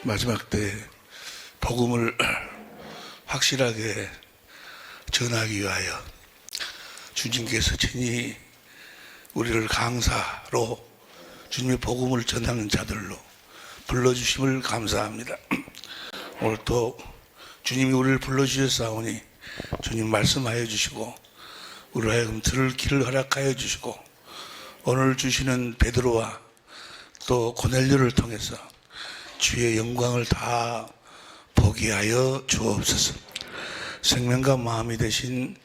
마지막 때 복음을 확실하게 전하기 위하여 주님께서 친히 우리를 강사로 주님의 복음을 전하는 자들로 불러주심을 감사합니다. 오늘 또 주님이 우리를 불러주셨사오니 주님 말씀하여 주시고 우리를 하여금 들을 길을 허락하여 주시고 오늘 주시는 베드로와 또 고넬료를 통해서 주의 영광을 다 보게 하여 주옵소서. 생명과 마음이 되신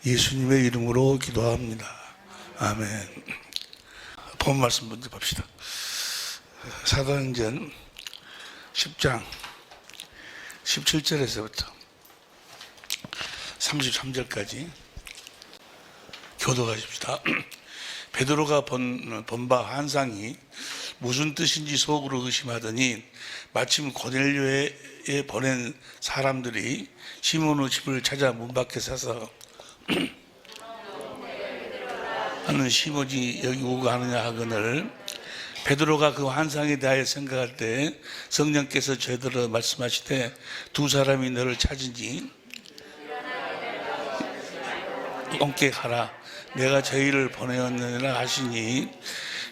예수님의 이름으로 기도합니다. 아멘. 본 말씀 먼저 봅시다. 사도행전 10장 17절에서부터 33절까지 교도하십시다. 베드로가 본 바 환상이 무슨 뜻인지 속으로 의심하더니 마침 고넬료에 보낸 사람들이 시몬의 집을 찾아 문 밖에 서서 하는 시몬이 여기 오고 하느냐 하거늘 베드로가 그 환상에 대하여 생각할 때 성령께서 제대로 말씀하시되 두 사람이 너를 찾은지 om게 가라 내가 저희를 보내었느니라 하시니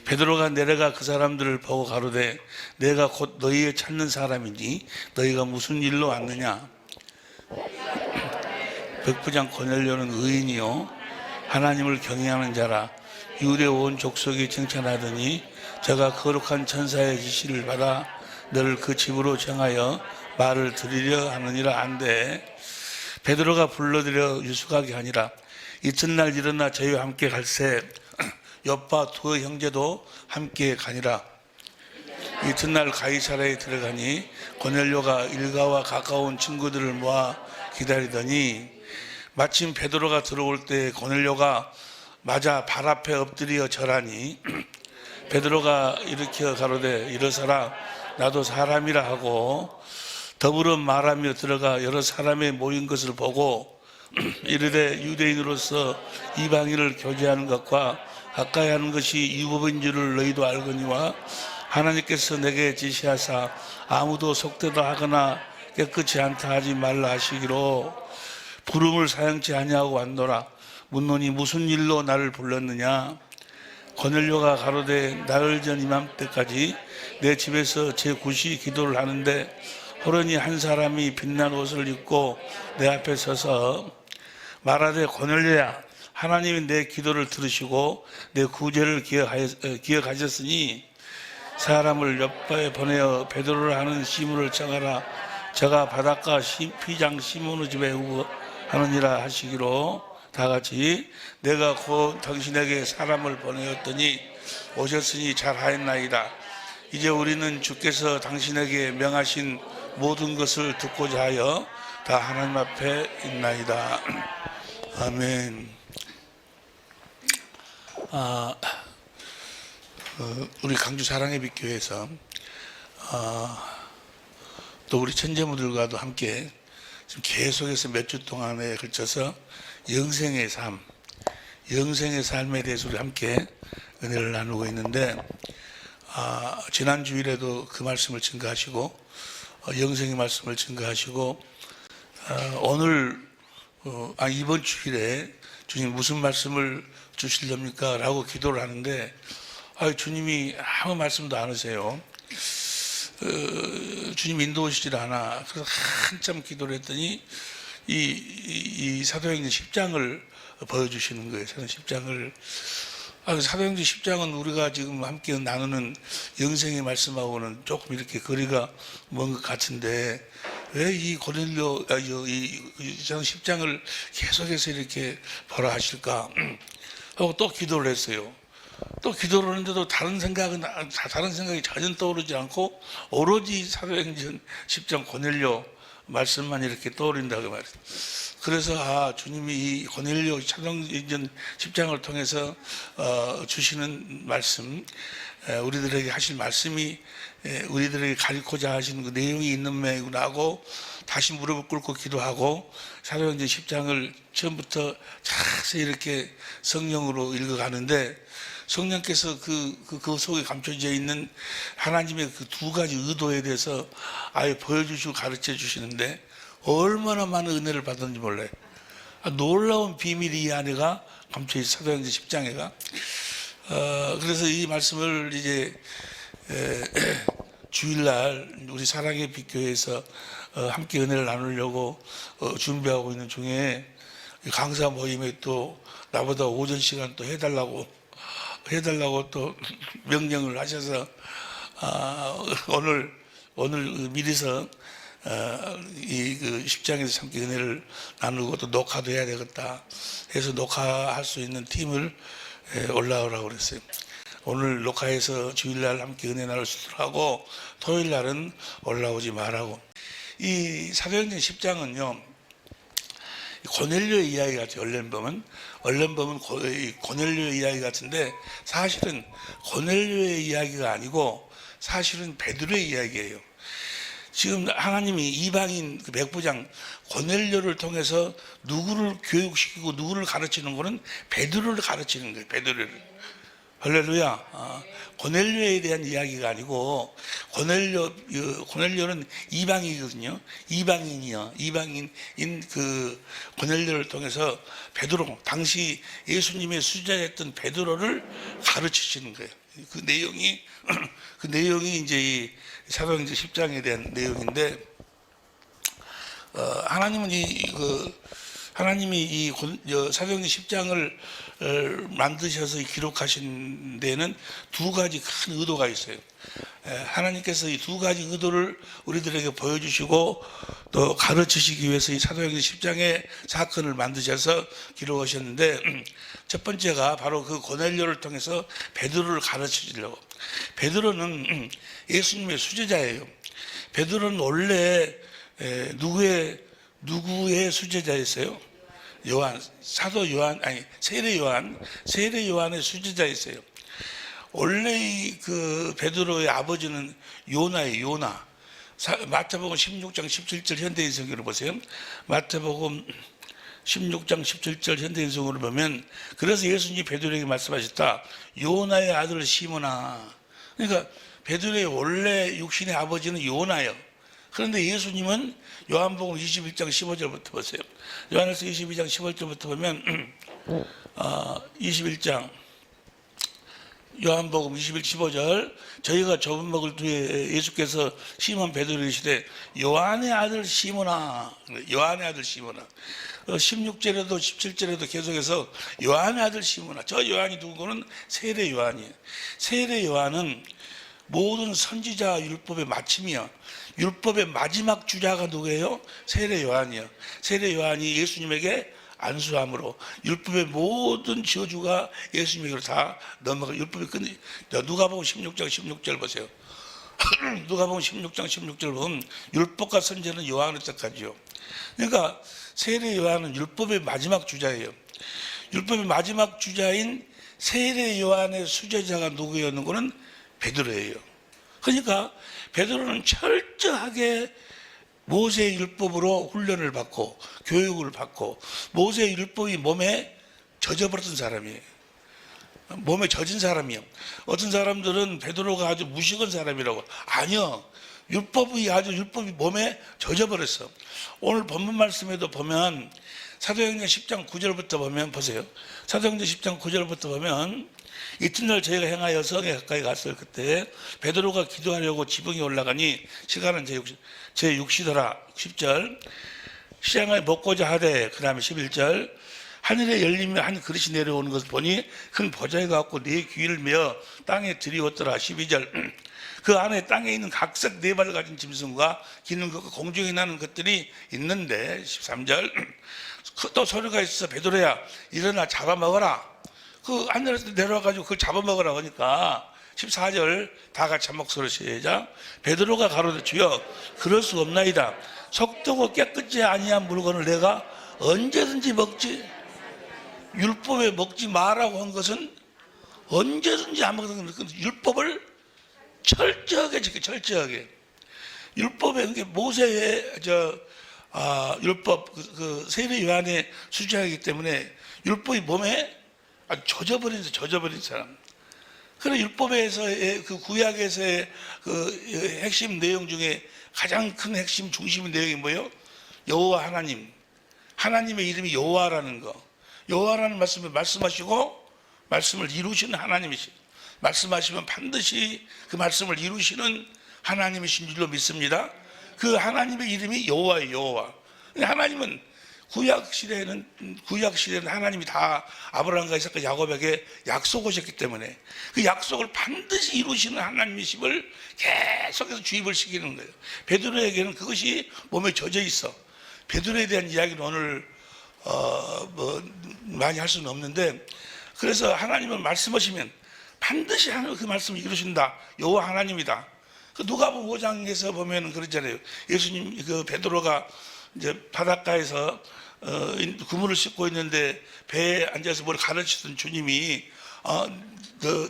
베드로가 내려가 그 사람들을 보고 가로되 내가 곧 너희의 찾는 사람이니 너희가 무슨 일로 왔느냐. 백부장 고넬료는 의인이요 하나님을 경외하는 자라 유대 온 족속이 칭찬하더니 저가 거룩한 천사의 지시를 받아 너를 그 집으로 정하여 말을 들으려 하느니라 한데 베드로가 불러들여 유숙하게 하니라. 이튿날 일어나 저희와 함께 갈새 옆바 두 형제도 함께 가니라. 이튿날 가이사랴에 들어가니 고넬료가 일가와 가까운 친구들을 모아 기다리더니 마침 베드로가 들어올 때 고넬료가 맞아 발 앞에 엎드려 절하니 베드로가 일으켜 가로되 일어서라 나도 사람이라 하고 더불어 말하며 들어가 여러 사람이 모인 것을 보고 이르되 유대인으로서 이방인을 교제하는 것과 가까이 하는 것이 율법인 줄을 너희도 알거니와 하나님께서 내게 지시하사 아무도 속되다 하거나 깨끗이 않다 하지 말라 하시기로 부름을 사용치 아니하고 왔노라. 묻노니 무슨 일로 나를 불렀느냐. 고넬료가 가로되 나흘 전 이맘때까지 내 집에서 제9시 기도를 하는데 호련히 한 사람이 빛난 옷을 입고 내 앞에 서서 말하되 고넬료야 하나님이 내 기도를 들으시고 내 구제를 기억하셨으니 사람을 옆바에 보내어 베드로를 하는 시몬을 청하라. 저가 바닷가 피장 시몬의 집에 오고 하느니라 하시기로 다 같이 내가 곧 당신에게 사람을 보내었더니 오셨으니 잘하였나이다. 이제 우리는 주께서 당신에게 명하신 모든 것을 듣고자 하여 다 하나님 앞에 있나이다. 아멘. 우리 강주 사랑의 빛교회에서 또 우리 천재무들과도 함께 지금 계속해서 몇 주 동안에 걸쳐서 영생의 삶에 대해서 우리 함께 은혜를 나누고 있는데 지난 주일에도 그 말씀을 증거하시고 영생의 말씀을 증거하시고 오늘 이번 주일에 주님 무슨 말씀을 주시렵니까? 라고 기도를 하는데 주님이 아무 말씀도 안 하세요. 주님 인도하시질 않아. 그래서 한참 기도를 했더니 이 사도행전 10장을 보여주시는 거예요. 사도행전 10장을. 사도행전 10장은 우리가 지금 함께 나누는 영생의 말씀하고는 조금 이렇게 거리가 먼 것 같은데 왜 이 고넬료 이 10장을 계속해서 이렇게 보라 하실까 하고 또 기도를 했어요. 또 기도를 하는데도 다른 생각이 전혀 떠오르지 않고 오로지 사도행전 10장 고넬료 말씀만 이렇게 떠오른다고 말이에요. 그래서 주님이 이 고넬료 사도행전 10장을 통해서 주시는 말씀, 우리들에게 하실 말씀이 우리들에게 가르치고자 하시는 그 내용이 있는 모양이구나 하고 다시 무릎을 꿇고 기도하고 사도행전 10장을 처음부터 자세히 이렇게 성령으로 읽어가는데 성령께서 그 속에 감춰져 있는 하나님의 그 두 가지 의도에 대해서 아예 보여주시고 가르쳐 주시는데 얼마나 많은 은혜를 받았는지 몰라요. 놀라운 비밀이 이 안에가 감춰 있어요. 사도행전 10장에가. 그래서 이 말씀을 이제 주일날 우리 사랑의 빛교회에서 함께 은혜를 나누려고 준비하고 있는 중에 강사 모임에 또 나보다 오전 시간 또 해달라고 또 명령을 하셔서 오늘 미리서 이 10장에서 함께 은혜를 나누고 또 녹화도 해야 되겠다 해서 녹화할 수 있는 팀을 올라오라고 그랬어요. 오늘 녹화해서 주일날 함께 은혜 나눌 수 있도록 하고 토요일날은 올라오지 말라고. 이 사도행전 10장은요 고넬료의 이야기 같아요. 얼른 보면 고넬료의 이야기 같은데 사실은 고넬료의 이야기가 아니고 사실은 베드로의 이야기예요. 지금 하나님이 이방인 그 백부장 고넬료를 통해서 누구를 교육시키고 누구를 가르치는 거는 베드로를 가르치는 거예요. 베드로를. 할렐루야. 고넬료에 대한 이야기가 아니고 고넬료는 이방이거든요. 이방인인 그 고넬료를 통해서 베드로, 당시 예수님의 수제자였던 베드로를 가르치시는 거예요. 그 내용이 이제 이 사도행전 10장에 대한 내용인데 하나님이 이 사도행전 10장을 만드셔서 기록하신 데는 두 가지 큰 의도가 있어요. 하나님께서 이 두 가지 의도를 우리들에게 보여주시고 또 가르치시기 위해서 이 사도행전 10장의 사건을 만드셔서 기록하셨는데 첫 번째가 바로 그 고넬료를 통해서 베드로를 가르치시려고. 베드로는 예수님의 수제자예요. 베드로는 원래 누구의 수제자였어요? 세례 요한의 수제자였어요. 원래 그 베드로의 아버지는 요나예요. 요나. 마태복음 16장 17절 현대인성으로 보세요. 마태복음 16장 17절 현대인성으로 보면 그래서 예수님이 베드로에게 말씀하셨다. 요나의 아들 시몬아. 그러니까 베드로의 원래 육신의 아버지는 요나예요. 그런데 예수님은 요한복음 21장 15절부터 보세요. 요한일서 22장 15절부터 보면 21장 요한복음 21, 15절 저희가 좁은 먹을 뒤에 예수께서 시몬 베드로에게 이르시되 요한의 아들 시몬아. 16절에도 17절에도 계속해서 요한의 아들 시몬아. 저 요한이 누구는 세례 요한이에요. 세례 요한은 모든 선지자 율법의 마침이야. 율법의 마지막 주자가 누구예요? 세례 요한이요. 세례 요한이 예수님에게 안수함으로 율법의 모든 저주가 예수님에게로 다 넘어가. 율법이 끝내. 누가복음 16장 16절 보세요. 누가복음 16장 16절 보면 율법과 선지자는 요한을 뜻하죠. 그러니까 세례 요한은 율법의 마지막 주자예요. 율법의 마지막 주자인 세례 요한의 수제자가 누구였는 거는 베드로예요. 그러니까 베드로는 철저하게 모세의 율법으로 훈련을 받고 교육을 받고 모세의 율법이 몸에 젖어버렸던 사람이에요. 몸에 젖은 사람이요. 어떤 사람들은 베드로가 아주 무식한 사람이라고. 아니요. 율법이 몸에 젖어버렸어. 오늘 본문 말씀에도 보면 사도행전 10장 9절부터 보면 보세요. 사도행전 10장 9절부터 보면 이튿날 저희가 행하여서 가까이 갔어요. 그때 베드로가 기도하려고 지붕에 올라가니 시간은 제 6시더라. 10절 시장을 먹고자 하되 그 다음에 11절 하늘에 열리며 한 그릇이 내려오는 것을 보니 큰 보자기가 갖고 네 귀를 메어 땅에 들이웠더라. 12절 그 안에 땅에 있는 각색 네 발을 가진 짐승과 기는 것과 공중에 나는 것들이 있는데 13절 또 소리가 있어서 베드로야 일어나 잡아먹어라. 그 하늘에서 내려와가지고 그걸 잡아먹으라고 하니까 14절 다 같이 한 목소리로 시작. 베드로가 가로되 주여 그럴 수 없나이다. 속되고 깨끗지 아니한 물건을 내가 언제든지 먹지. 율법에 먹지 마라고 한 것은 언제든지 안 먹는 것. 율법을 철저하게 지켜. 철저하게 율법에 모세의 율법 그 세례 요한의 수제하기 때문에 율법이 몸에 젖어버린 사람. 그런 율법에서의 그 구약에서의 그 핵심 내용 중에 가장 큰 핵심 중심의 내용이 뭐예요? 여호와 하나님, 하나님의 이름이 여호와라는 거. 여호와라는 말씀을 말씀하시고 말씀을 이루시는 하나님이시. 말씀하시면 반드시 그 말씀을 이루시는 하나님이신 줄로 믿습니다. 그 하나님의 이름이 여호와예요. 여호와. 하나님은 구약 시대에는 하나님이 다 아브라함과 이삭과 야곱에게 약속하셨기 때문에 그 약속을 반드시 이루시는 하나님이심을 계속해서 주입을 시키는 거예요. 베드로에게는 그것이 몸에 젖어 있어. 베드로에 대한 이야기는 오늘 많이 할 수는 없는데, 그래서 하나님은 말씀하시면 반드시 하나님 그 말씀을 이루신다. 여호와 하나님이다. 그 누가복음 5장에서 보면 그러잖아요. 예수님 그 베드로가 이제 바닷가에서 그물을 씻고 있는데 배에 앉아서 뭘 가르치던 주님이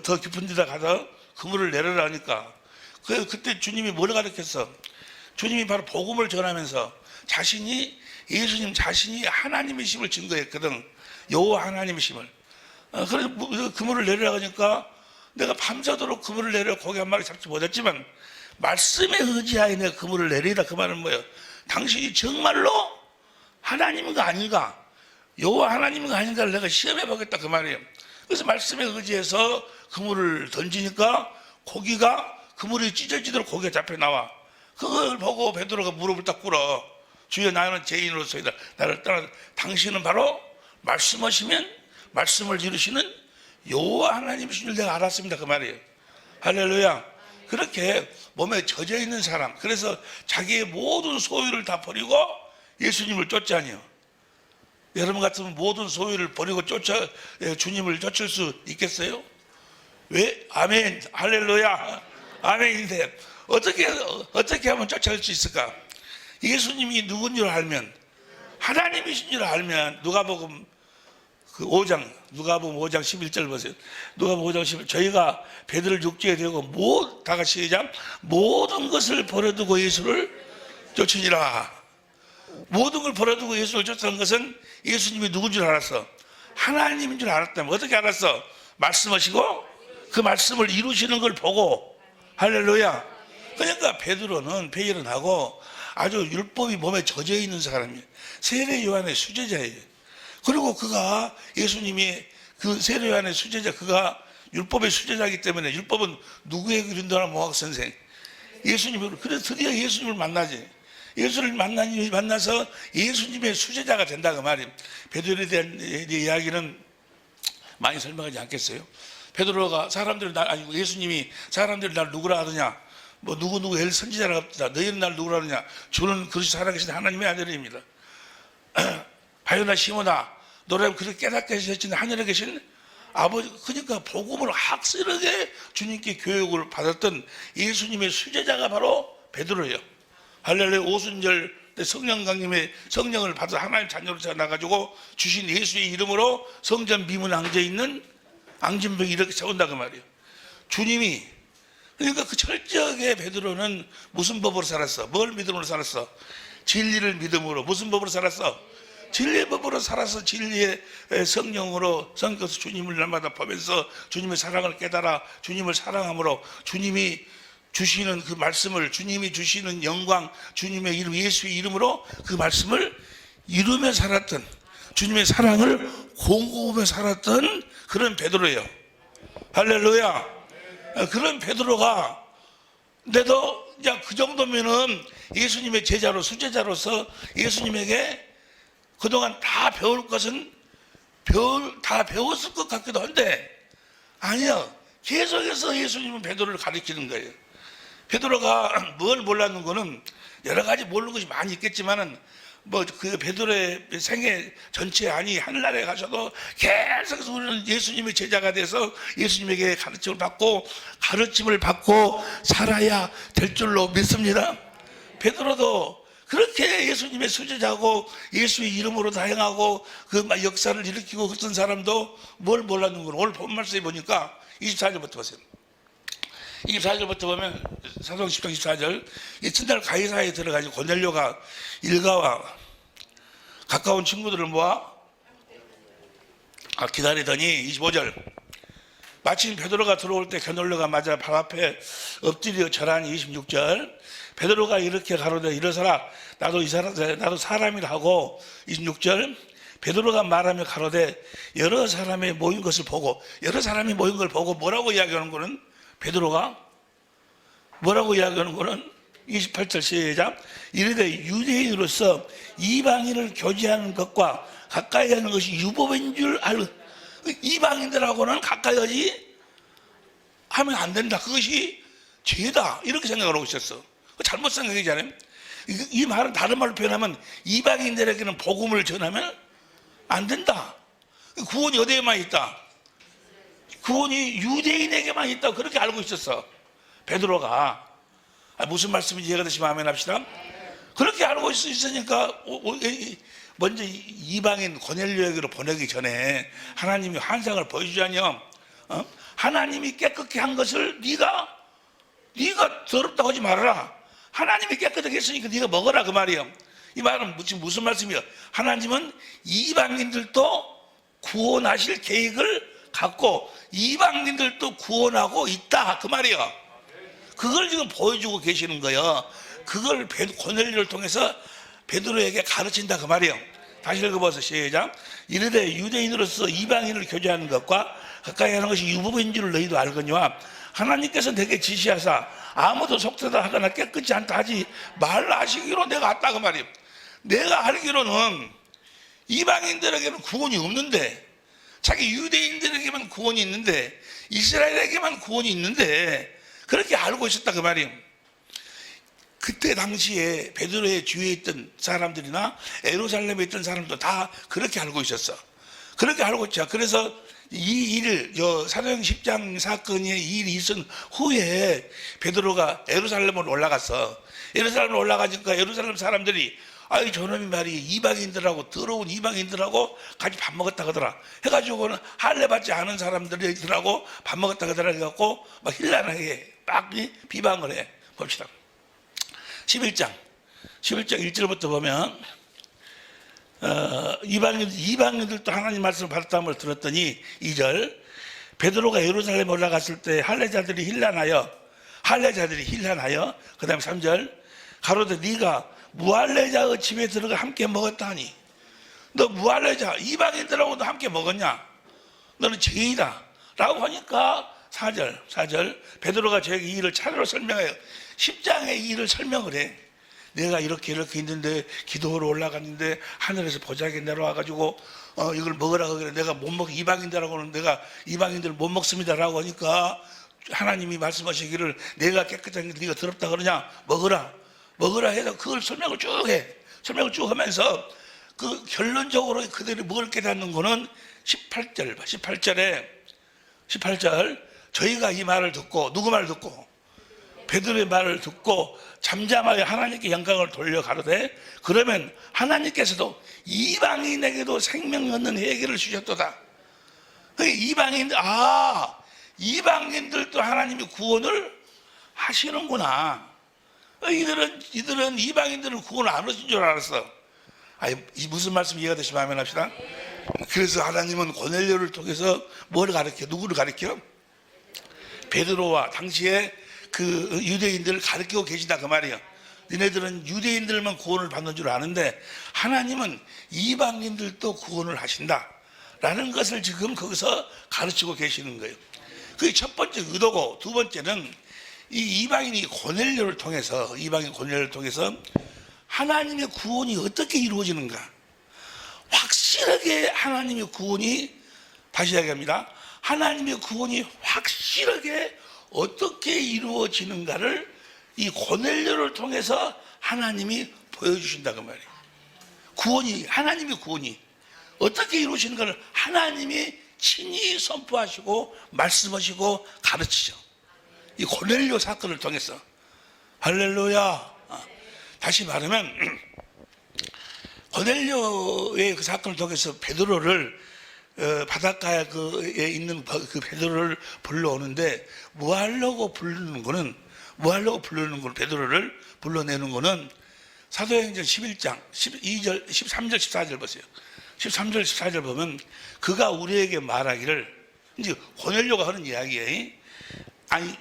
더 깊은 데다 가서 그물을 내려라니까 그때 주님이 뭘 가르쳤어? 주님이 바로 복음을 전하면서 예수님 자신이 하나님이심을 증거했거든. 여호와 하나님이심을. 그래서 그물을 내려라 하니까 내가 밤새도록 그물을 내려 고기 한 마리 잡지 못했지만 말씀에 의지하여 내가 그물을 내리다. 그 말은 뭐예요? 당신이 정말로 하나님인가 아닌가, 여호와 하나님인가 아닌가를 내가 시험해 보겠다. 그 말이에요. 그래서 말씀에 의지해서 그물을 던지니까 그물이 찢어지도록 고기가 잡혀 나와. 그걸 보고 베드로가 무릎을 딱 꿇어. 주여, 나는 죄인으로서이다. 나를 떠나. 당신은 바로 말씀하시면 말씀을 이루시는 여호와 하나님이신 줄 내가 알았습니다. 그 말이에요. 할렐루야. 그렇게 몸에 젖어 있는 사람, 그래서 자기의 모든 소유를 다 버리고 예수님을 쫓자니요. 여러분 같으면 모든 소유를 버리고 주님을 쫓을 수 있겠어요? 왜? 아멘. 할렐루야. 아멘인데 어떻게 하면 쫓아갈 수 있을까? 예수님이 누군 줄 알면, 하나님이신 줄 알면, 누가복음 5장 11절 보세요. 누가복음 5장 11절. 저희가 베드로를 육지에 대고 다 같이 시작. 모든 것을 버려두고 예수를 쫓으니라. 모든 걸 버려두고 예수를 쫓아간 것은 예수님이 누군 줄 알았어? 하나님인 줄 알았다면. 어떻게 알았어? 말씀하시고 그 말씀을 이루시는 걸 보고. 할렐루야. 그러니까 베드로는 배일은하고 아주 율법이 몸에 젖어 있는 사람이에요. 세례 요한의 수제자예요. 그리고 그가 예수님이 그 세례 요한의 수제자, 그가 율법의 수제자이기 때문에, 율법은 누구에게 이른다나 모학 선생, 예수님을. 그래서 드디어 예수님을 만나지. 예수를 만나서 예수님의 수제자가 된다 그 말이에요. 베드로에 대한 이야기는 많이 설명하지 않겠어요? 베드로가 예수님이 사람들이 날 누구라 하더냐, 뭐 누구 엘 선지자라 합니다. 너희는 날 누구라 하느냐, 주는 그릇이 살아계신 하나님의 아들입니다. 바요나 시모나, 너라면 그렇게 깨닫게 하셨지 하늘에 계신 아버지. 그러니까 복음을 확실하게 주님께 교육을 받았던 예수님의 수제자가 바로 베드로예요. 할렐루야. 오순절 때 성령 강림의 성령을 받아 하나님 자녀로 나가지고 주신 예수의 이름으로 성전 미문 앙제에 있는 앙진병이 이렇게 세운다 그 말이에요. 주님이. 그러니까 그 철저하게 베드로는 무슨 법으로 살았어? 뭘 믿음으로 살았어? 진리를 믿음으로. 무슨 법으로 살았어? 진리의 법으로 살아서 진리의 성령으로 성경에서 주님을 날마다 보면서 주님의 사랑을 깨달아 주님을 사랑함으로 주님이 주시는 그 말씀을, 주님이 주시는 영광, 주님의 이름, 예수의 이름으로 그 말씀을 이루며 살았던, 주님의 사랑을 공고하며 살았던 그런 베드로예요. 할렐루야. 그런 베드로가 내도 그 정도면은 예수님의 제자로, 수제자로서 예수님에게 그동안 다 배울 것은 다 배웠을 것 같기도 한데, 아니요. 계속해서 예수님은 베드로를 가르치는 거예요. 베드로가 뭘 몰랐는 거는 여러 가지 모르는 것이 많이 있겠지만은, 그 베드로의 생애 전체, 아니 하늘나라에 가셔도 계속해서 우리는 예수님의 제자가 돼서 예수님에게 가르침을 받고 살아야 될 줄로 믿습니다. 베드로도 그렇게 예수님의 수제자고 예수의 이름으로 다행하고 그 역사를 일으키고 그랬던 사람도 뭘 몰랐는 거는 오늘 본 말씀에 보니까 24절부터 보세요. 24절부터 보면 사도행 10장 24절, 이튿날 가이사에 들어가지고 고넬료가 일가와 가까운 친구들을 모아 기다리더니 25절, 마침 베드로가 들어올 때 거넬료가 맞아 발 앞에 엎드려 절하니 26절. 베드로가 이렇게 가로되 일어서라 나도 사람이라 하고 26절. 베드로가 말하며 가로되 여러 사람이 모인 것을 보고, 여러 사람이 모인 걸 보고 뭐라고 이야기하는 거는, 베드로가 뭐라고 이야기하는 거는 28절 시작. 이르되 유대인으로서 이방인을 교제하는 것과 가까이 하는 것이 유법인 줄 알고, 이방인들하고는 가까이 하면 안 된다, 그것이 죄다, 이렇게 생각을 하고 있었어. 잘못 생각이잖아요. 이 말은 다른 말로 표현하면 이방인들에게는 복음을 전하면 안 된다. 구원이 어디에만 있다? 구원이 유대인에게만 있다, 그렇게 알고 있었어 베드로가. 무슨 말씀인지 이해가 되시면 아멘 합시다. 그렇게 알고 있으니까 먼저 이방인 고넬료에게로 보내기 전에 하나님이 환상을 보여주자니요. 하나님이 깨끗게 한 것을 네가 더럽다고 하지 말아라. 하나님이 깨끗하게 했으니까 네가 먹어라, 그 말이에요. 이 말은 지금 무슨 말씀이에요? 하나님은 이방인들도 구원하실 계획을 갖고 이방인들도 구원하고 있다, 그 말이에요. 그걸 지금 보여주고 계시는 거예요. 그걸 고넬료를 통해서 베드로에게 가르친다, 그 말이에요. 다시 읽어보세요. 시작. 이르되 유대인으로서 이방인을 교제하는 것과 가까이 하는 것이 유법인 줄 너희도 알거니와 하나님께서 내게 지시하사 아무도 속되다 하거나 깨끗지 않다 하지 말라 하시기로 내가 왔다, 그 말이에요. 내가 알기로는 이방인들에게는 구원이 없는데, 자기 유대인들에게만 구원이 있는데, 이스라엘에게만 구원이 있는데, 그렇게 알고 있었다, 그 말이에요. 그때 당시에 베드로의 주위에 있던 사람들이나 예루살렘에 있던 사람도 다 그렇게 알고 있었어. 그렇게 알고 있죠. 그래서 이 일, 사도행 10장 사건의 이 일이 있은 후에 베드로가 예루살렘으로 올라갔어. 예루살렘으로 올라가니까 예루살렘 사람들이 아이 저놈이 말이 이방인들하고, 더러운 이방인들하고 같이 밥 먹었다 그러더라 해가지고는 할례 받지 않은 사람들하고 밥 먹었다 그러더라 해갖고 막 힐난하게 막 비방을 해. 봅시다. 11장 1절부터 보면 이방인들도 하나님 말씀을 받았다는 들었더니 2절. 베드로가 예루살렘에 올라갔을 때 할례자들이 힐난하여 그 다음에 3절. 가로되 네가 무할례자의 집에 들어가 함께 먹었다 하니, 너 무할례자 이방인들하고도 함께 먹었냐? 너는 죄인이다 라고 하니까 4절. 베드로가 저에게 이 일을 차례로 설명해요. 10장에 이 일을 설명을 해. 내가 이렇게 있는데 기도하러 올라갔는데 하늘에서 보자기가 내려와가지고 이걸 먹으라고 그래. 내가 못 먹, 이방인들하고는 내가 이방인들 못 먹습니다 라고 하니까 하나님이 말씀하시기를 내가 깨끗한 게 네가 더럽다 그러냐? 먹으라 해서 그걸 설명을 쭉 해. 설명을 쭉 하면서 그 결론적으로 그들이 뭘 깨닫는 거는 18절. 저희가 이 말을 듣고, 누구 말을 듣고? 베드로의 말을 듣고 잠잠하여 하나님께 영광을 돌려 가로되 그러면 하나님께서도 이방인에게도 생명 얻는 해결을 주셨도다. 이방인들도 하나님이 구원을 하시는구나. 이들은 이방인들은 구원을 안 하신 줄 알았어. 무슨 말씀 이해가 되시면 아멘 합시다. 그래서 하나님은 고넬료를 통해서 뭘 가르쳐? 누구를 가르쳐? 베드로와 당시에 그 유대인들을 가르치고 계시다, 그 말이에요. 너네들은 유대인들만 구원을 받는 줄 아는데 하나님은 이방인들도 구원을 하신다 라는 것을 지금 거기서 가르치고 계시는 거예요. 그게 첫 번째 의도고, 두 번째는 이 이방인 고넬료를 통해서 하나님의 구원이 어떻게 이루어지는가, 확실하게 하나님의 구원이, 다시 이야기합니다, 하나님의 구원이 확실하게 어떻게 이루어지는가를 이 고넬료를 통해서 하나님이 보여주신다, 그 말이에요. 하나님의 구원이 어떻게 이루어지는가를 하나님이 친히 선포하시고 말씀하시고 가르치죠. 이 고넬료 사건을 통해서. 할렐루야. 다시 말하면 고넬료의 그 사건을 통해서 베드로를 바닷가에 있는 그 베드로를 불러오는데 뭐 하려고 부르는 거는 베드로를 불러내는 거는 사도행전 11장 12절 13절 14절 보세요. 13절 14절 보면 그가 우리에게 말하기를 이제 고넬료가 하는 이야기예요. 아니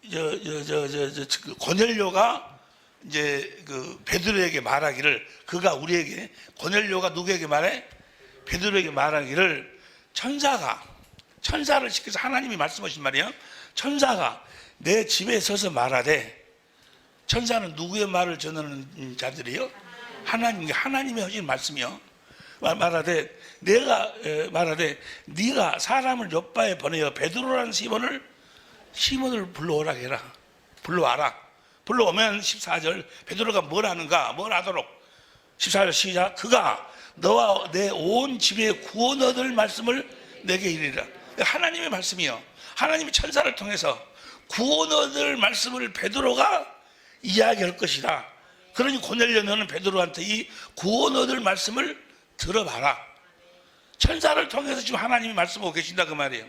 그 고넬료가 이제 그 베드로에게 말하기를, 그가 우리에게, 고넬료가 누구에게 말해? 베드로에게 말하기를, 천사를 시켜서 하나님이 말씀하신 말이에요. 천사가 내 집에 서서 말하되, 천사는 누구의 말을 전하는 자들이요? 하나님이 하신 말씀이요. 말하되 네가 사람을 요바에 보내어 베드로라는 시몬을 불러오라 해라. 불러와라. 불러오면 14절 베드로가 뭘 하는가? 뭘 하도록? 14절 시작. 그가 너와 내 온 집에 구원 얻을 말씀을 내게 이르리라. 하나님의 말씀이요. 하나님이 천사를 통해서 구원 얻을 말씀을 베드로가 이야기할 것이다. 그러니 고넬료, 너는 베드로한테 이 구원 얻을 말씀을 들어봐라. 천사를 통해서 지금 하나님이 말씀하고 계신다 그 말이에요.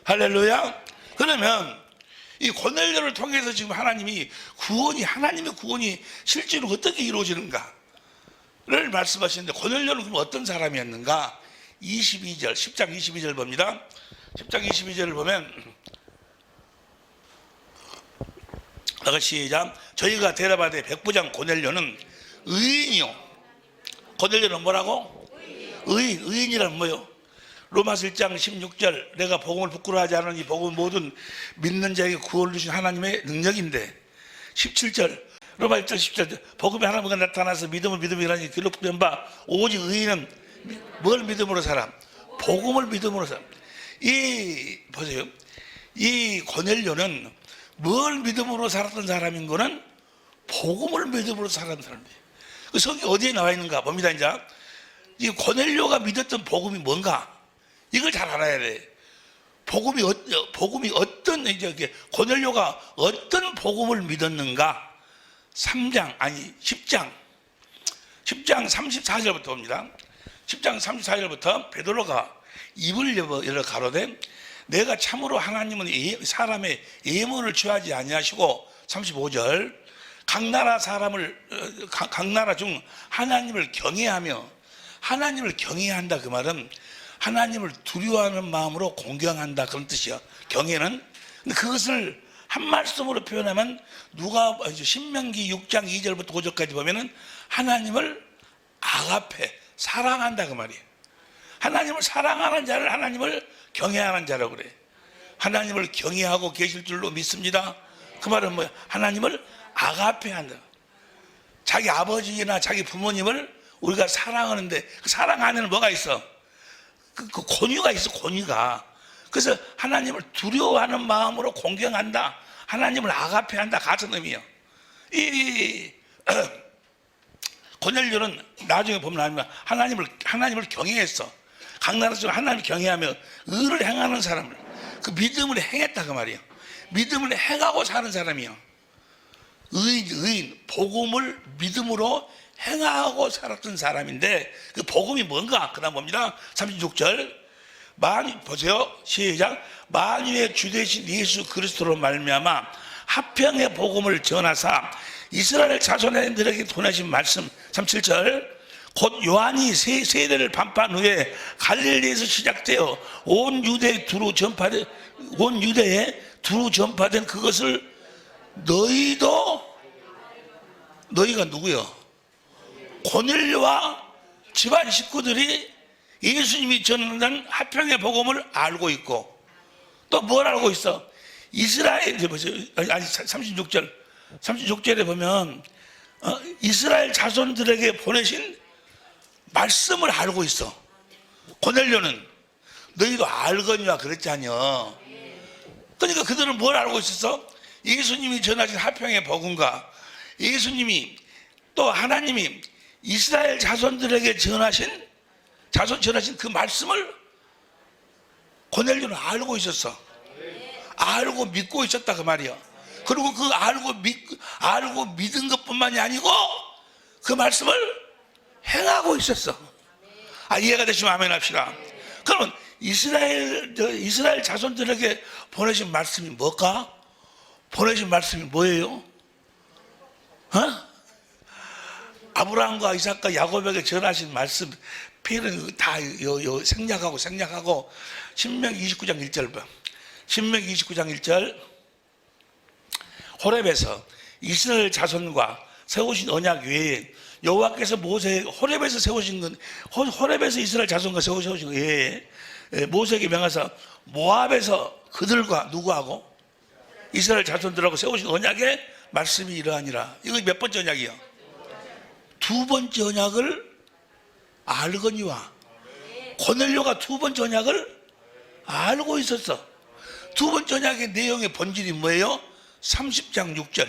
할렐루야. 그러면 이 고넬료를 통해서 지금 하나님의 구원이 실제로 어떻게 이루어지는가를 말씀하시는데, 고넬료는 그럼 어떤 사람이었는가? 10장 22절 봅니다. 10장 22절을 보면, 시작. 저희가 대답하되 백부장 고넬료는 의인이요. 고넬료는 뭐라고? 의인이란 뭐요? 로마서 1장 16절, 내가 복음을 부끄러워하지 않으니 복음은 모든 믿는 자에게 구원을 주신 하나님의 능력인데, 17절, 로마 1장 10절, 복음의 하나님과 나타나서 믿음이라니 기록된 바 오직 의인은 뭘 믿음으로 살아? 복음을 믿음으로 살아. 보세요. 이 고넬료는 뭘 믿음으로 살았던 사람인 거는 복음을 믿음으로 살았던 사람이에요. 그 성경 어디에 나와 있는가 봅니다. 이제 이 고넬료가 믿었던 복음이 뭔가, 이걸 잘 알아야 돼. 복음이 이제 고넬료가 어떤 복음을 믿었는가? 10장 34절부터 봅니다. 10장 34절부터 베드로가 입을 열어 가로되, 내가 참으로 하나님은 사람의 예문을 취하지 아니하시고, 35절, 각 나라 중 하나님을 경외한다. 그 말은 하나님을 두려워하는 마음으로 공경한다, 그런 뜻이야. 경외는. 근데 그것을 한 말씀으로 표현하면 신명기 6장 2절부터 5절까지 보면은 하나님을 아가페, 사랑한다 그 말이에요. 하나님을 사랑하는 자를 하나님을 경외하는 자라고 그래. 하나님을 경외하고 계실 줄로 믿습니다. 그 말은 뭐야? 하나님을 아가페한다. 자기 아버지나 자기 부모님을 우리가 사랑하는데, 그 사랑 안에는 뭐가 있어? 그 권위가 있어, 권위가. 그래서 하나님을 두려워하는 마음으로 공경한다, 하나님을 아가페한다, 같은 의미예요. 고넬료는 나중에 보면 하나님을 경외했어. 각 나라 중 하나님을 경외하며 의를 행하는 사람을, 그 믿음을 행했다 그 말이에요. 믿음을 행하고 사는 사람이요. 의인, 복음을 믿음으로 행하고 살았던 사람인데, 그 복음이 뭔가? 그 다음 봅니다. 36절, 보세요. 시작. 만유의 주 되신 예수 그리스도로 말미암아 화평의 복음을 전하사 이스라엘 자손들에게 보내신 말씀. 37절, 곧 요한이 세 세대를 반판 후에 갈릴리에서 시작되어 온 유대에 두루 전파된 그것을 너희가 누구요? 고넬료와 집안 식구들이 예수님이 전하는 화평의 복음을 알고 있고, 또 뭘 알고 있어? 이스라엘, 36절에 보면 이스라엘 자손들에게 보내신 말씀을 알고 있어. 고넬료는 너희도 알거니와 그랬잖여. 그러니까 그들은 뭘 알고 있었어? 예수님이 전하신 화평의 복음과 예수님이, 또 하나님이 이스라엘 자손들에게 전하신 그 말씀을 고넬료는 알고 있었어. 알고 믿고 있었다 그 말이야. 그리고 그 알고 믿은 것뿐만이 아니고 그 말씀을 행하고 있었어. 이해가 되시면 아멘 합시다. 그러면 이스라엘 자손들에게 보내신 말씀이 뭘까? 보내신 말씀이 뭐예요? 아브라함과 이삭과 야곱에게 전하신 말씀 필은 다 생략하고 신명기 29장 1절 봐. 신명기 29장 1절 호렙에서 이스라엘 자손과 세우신 언약 외에 여호와께서 호렙에서 세우신 건 호렙에서 이스라엘 자손과 세우신 것 외에 모세에게 명하사 모압에서 그들과 누구하고 이스라엘 자손들하고 세우신 언약의 말씀이 이러하니라. 이거 몇 번째 언약이요? 두 번째 언약을 알거니와. 고넬료가 두 번째 언약을 알고 있었어. 두 번째 언약의 내용의 본질이 뭐예요? 30장 6절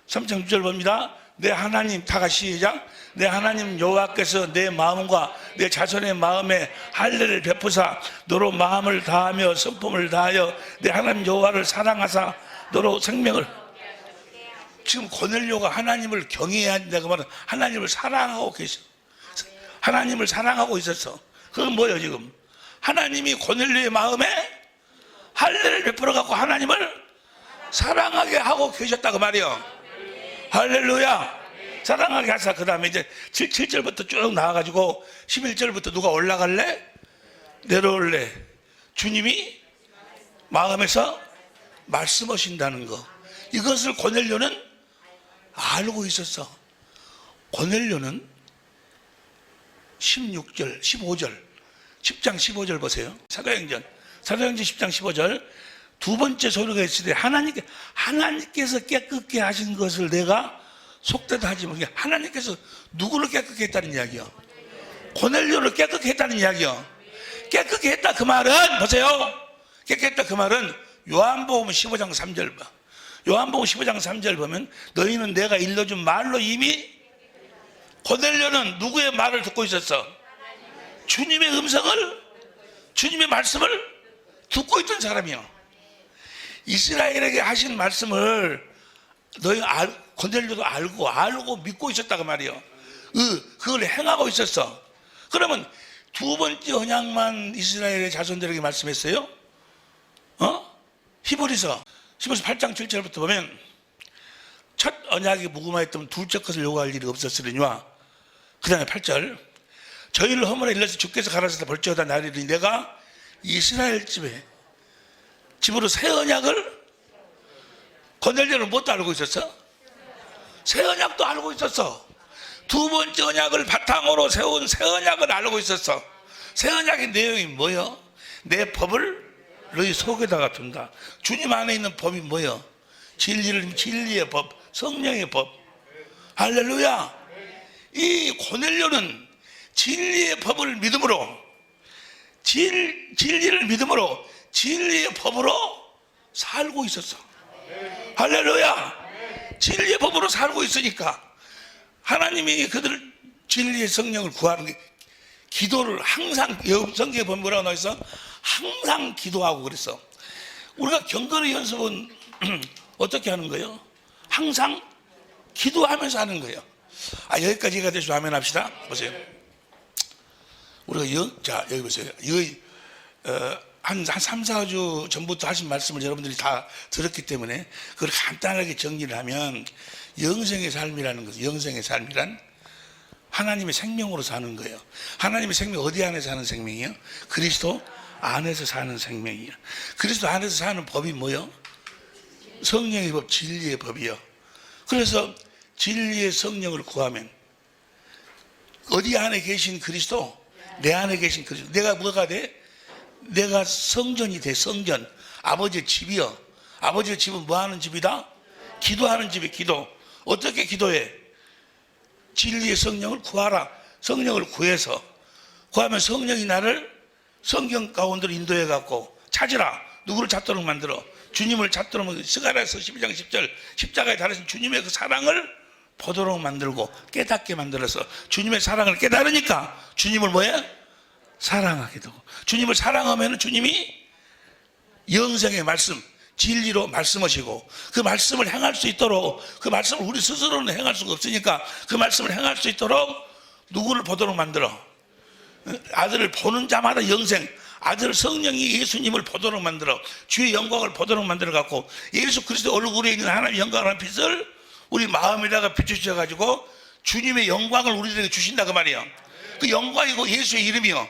30장 6절 봅니다. 내 하나님, 다 같이 시작. 내 하나님 여호와께서 내 마음과 내 자손의 마음에 할례를 베푸사 너로 마음을 다하며 성품을 다하여 내 하나님 여호와를 사랑하사 너로 생명을. 지금 고넬료가 하나님을 경외해야 한다고 말은 하나님을 사랑하고 계셔. 하나님을 사랑하고 있었어. 그건 뭐예요 지금? 하나님이 고넬료의 마음에 할례를 베풀어 갖고 하나님을 사랑하게 하고 계셨다고 말이요. 할렐루야. 사랑하게 하사. 그 다음에 이제 7절부터 쭉 나와가지고 11절부터 누가 올라갈래? 내려올래? 주님이 마음에서 말씀하신다는 거. 이것을 고넬료는 알고 있었어. 고넬료는 16절 15절 10장 15절 보세요. 사도행전 10장 15절 두 번째 소리가 있을 때 하나님께서 깨끗게 하신 것을 내가 속되다 하지 못해. 하나님께서 누구를 깨끗게 했다는 이야기요? 고넬료를 깨끗게 했다는 이야기요. 깨끗게 했다 그 말은 보세요. 깨끗게 했다 그 말은 요한복음 15장 3절 봐. 요한복음 15장 3절 보면 너희는 내가 일러준 말로 이미. 고넬료는 누구의 말을 듣고 있었어? 주님의 음성을, 주님의 말씀을 듣고 있던 사람이요. 이스라엘에게 하신 말씀을 고넬료도 알고 믿고 있었다고 말이요. 그걸 행하고 있었어. 그러면 두 번째 언약만 이스라엘의 자손들에게 말씀했어요? 히브리서 8장 7절부터 보면 첫 언약이 무궁화했다면 둘째 것을 요구할 일이 없었으리니와. 그 다음에 8절 저희를 허물에 일러서 주께서 가라사대 볼지어다 나리니 내가 이스라엘 집으로 새 언약을. 고넬료는 뭣도 알고 있었어? 새 언약도 알고 있었어. 두 번째 언약을 바탕으로 세운 새 언약을 알고 있었어. 새 언약의 내용이 뭐요? 내 법을 너희 속에다가 둔다. 주님 안에 있는 법이 뭐요? 진리의 법, 성령의 법. 할렐루야. 이 고넬료는 진리의 법을 믿음으로 진리를 믿음으로 진리의 법으로 살고 있었어. 할렐루야. 진리의 법으로 살고 있으니까 하나님이 그들을 진리의 성령을 구하는 게 기도를 항상 성경에 보면 뭐라고 나와있어? 항상 기도하고 그랬어. 우리가 경건의 연습은 어떻게 하는 거예요? 항상 기도하면서 하는 거예요. 여기까지 해가 되시면 아멘 합시다. 보세요. 우리가 자 여기 보세요. 한 3, 4주 전부터 하신 말씀을 여러분들이 다 들었기 때문에 그걸 간단하게 정리를 하면 영생의 삶이라는 것은, 영생의 삶이란 하나님의 생명으로 사는 거예요. 하나님의 생명 어디 안에서 사는 생명이요? 그리스도 안에서 사는 생명이요. 그리스도 안에서 사는 법이 뭐요? 성령의 법, 진리의 법이요. 그래서 진리의 성령을 구하면 어디 안에 계신 그리스도, 내 안에 계신 그리스도, 내가 뭐가 돼? 내가 성전이 돼. 성전. 아버지의 집이요. 아버지의 집은 뭐 하는 집이다? 기도하는 집이. 기도. 어떻게 기도해? 진리의 성령을 구하라. 성령을 구해서 구하면 성령이 나를 성경 가운데로 인도해 갖고 찾으라. 누구를 찾도록 만들어? 주님을 찾도록. 스가랴서 12장 10절 십자가에 달하신 주님의 그 사랑을 보도록 만들고 깨닫게 만들어서 주님의 사랑을 깨달으니까 주님을 뭐해? 사랑하게 되고, 주님을 사랑하면 주님이 영생의 말씀, 진리로 말씀하시고 그 말씀을 행할 수 있도록, 그 말씀을 우리 스스로는 행할 수가 없으니까 그 말씀을 행할 수 있도록 누구를 보도록 만들어? 아들을 보는 자마다 영생, 아들 성령이 예수님을 보도록 만들어 주의 영광을 보도록 만들어 갖고 예수 그리스도 얼굴에 있는 하나님의 영광을 빛을 우리 마음에다가 비추셔 가지고 주님의 영광을 우리들에게 주신다 그 말이에요. 그 영광이고 예수의 이름이요.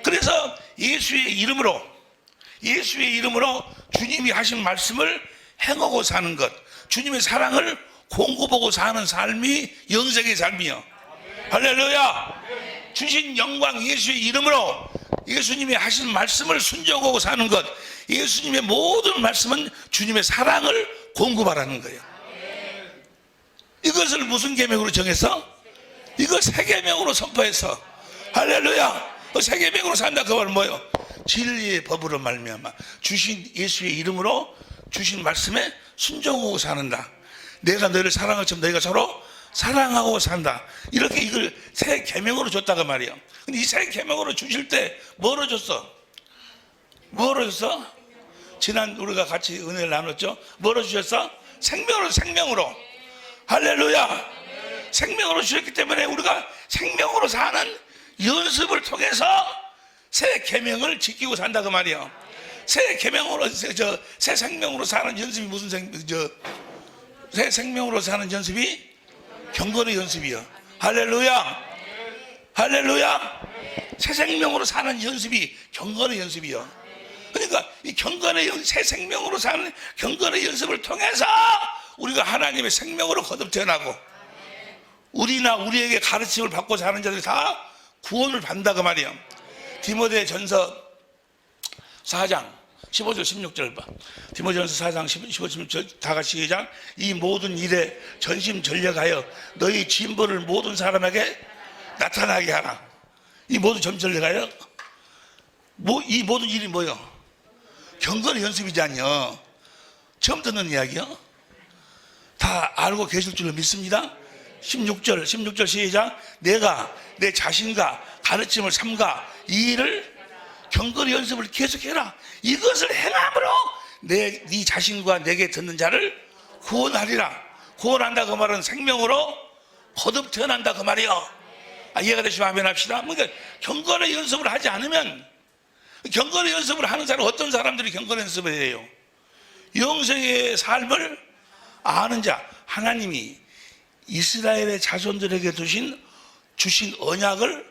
그래서 예수의 이름으로 주님이 하신 말씀을 행하고 사는 것, 주님의 사랑을 공급하고 사는 삶이 영생의 삶이요. 할렐루야. 주신 영광 예수의 이름으로 예수님이 하신 말씀을 순종하고 사는 것, 예수님의 모든 말씀은 주님의 사랑을 공급하라는 거예요. 이것을 무슨 계명으로 정해서? 이거 새 계명으로 선포해서, 할렐루야. 새 계명으로 산다 그 말은 뭐예요? 진리의 법으로 말미암아 주신 예수의 이름으로 주신 말씀에 순종하고 사는다. 내가 너희를 사랑한 것처럼 너희가 서로 사랑하고 산다. 이렇게 이걸 새 계명으로 줬다고 말이에요. 근데 이 새 계명으로 주실 때 뭐로 줬어? 뭐로 줬어? 지난 우리가 같이 은혜를 나눴죠? 뭐로 주셨어? 생명으로. 할렐루야. 생명으로 주셨기 때문에 우리가 생명으로 사는 연습을 통해서 새 계명을 지키고 산다 그 말이에요. 새 계명으로 새 생명으로 사는 연습이 무슨 새 생명으로 사는 연습이 경건의 연습이요. 할렐루야. 새 생명으로 사는 연습이 경건의 연습이요. 그러니까 이 새 생명으로 사는 경건의 연습을 통해서 우리가 하나님의 생명으로 거듭 태어나고 우리나 우리에게 가르침을 받고 사는 자들이 다 구원을 받는다 그 말이에요. 디모데 전서 4장 15절 16절 봐. 디모데전서 4장 15절 16절 다 같이 시작. 이 모든 일에 전심전력하여 너희 진보를 모든 사람에게 나타나게 하라. 이 모든 전심전력하여 이 모든 일이 뭐요? 경건의 연습이잖요. 처음 듣는 이야기요. 다 알고 계실 줄로 믿습니다. 16절 시작. 내가 내 자신과 가르침을 삼가 이 일을 경건의 연습을 계속해라. 이것을 행함으로 네 자신과 내게 듣는 자를 구원하리라. 구원한다 그 말은 생명으로 거듭 태어난다 그 말이요. 이해가 되시면 아멘 합시다. 그러니까 경건의 연습을 하지 않으면, 경건의 연습을 하는 사람, 어떤 사람들이 경건의 연습을 해요? 영생의 삶을 아는 자, 하나님이 이스라엘의 자손들에게 주신 언약을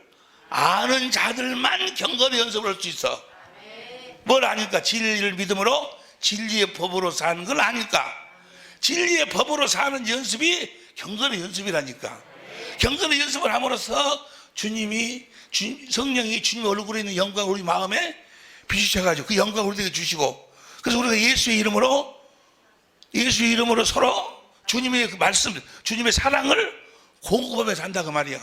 아는 자들만 경건의 연습을 할 수 있어. 뭘 아니까? 진리를 믿음으로 진리의 법으로 사는 걸 아니까. 진리의 법으로 사는 연습이 경건의 연습이라니까. 경건의 연습을 함으로써 성령이 주님 얼굴에 있는 영광을 우리 마음에 비추셔가지고 그 영광을 우리에게 주시고, 그래서 우리가 예수의 이름으로 서로 주님의 그 말씀, 주님의 사랑을 공급하며 산다 그 말이야.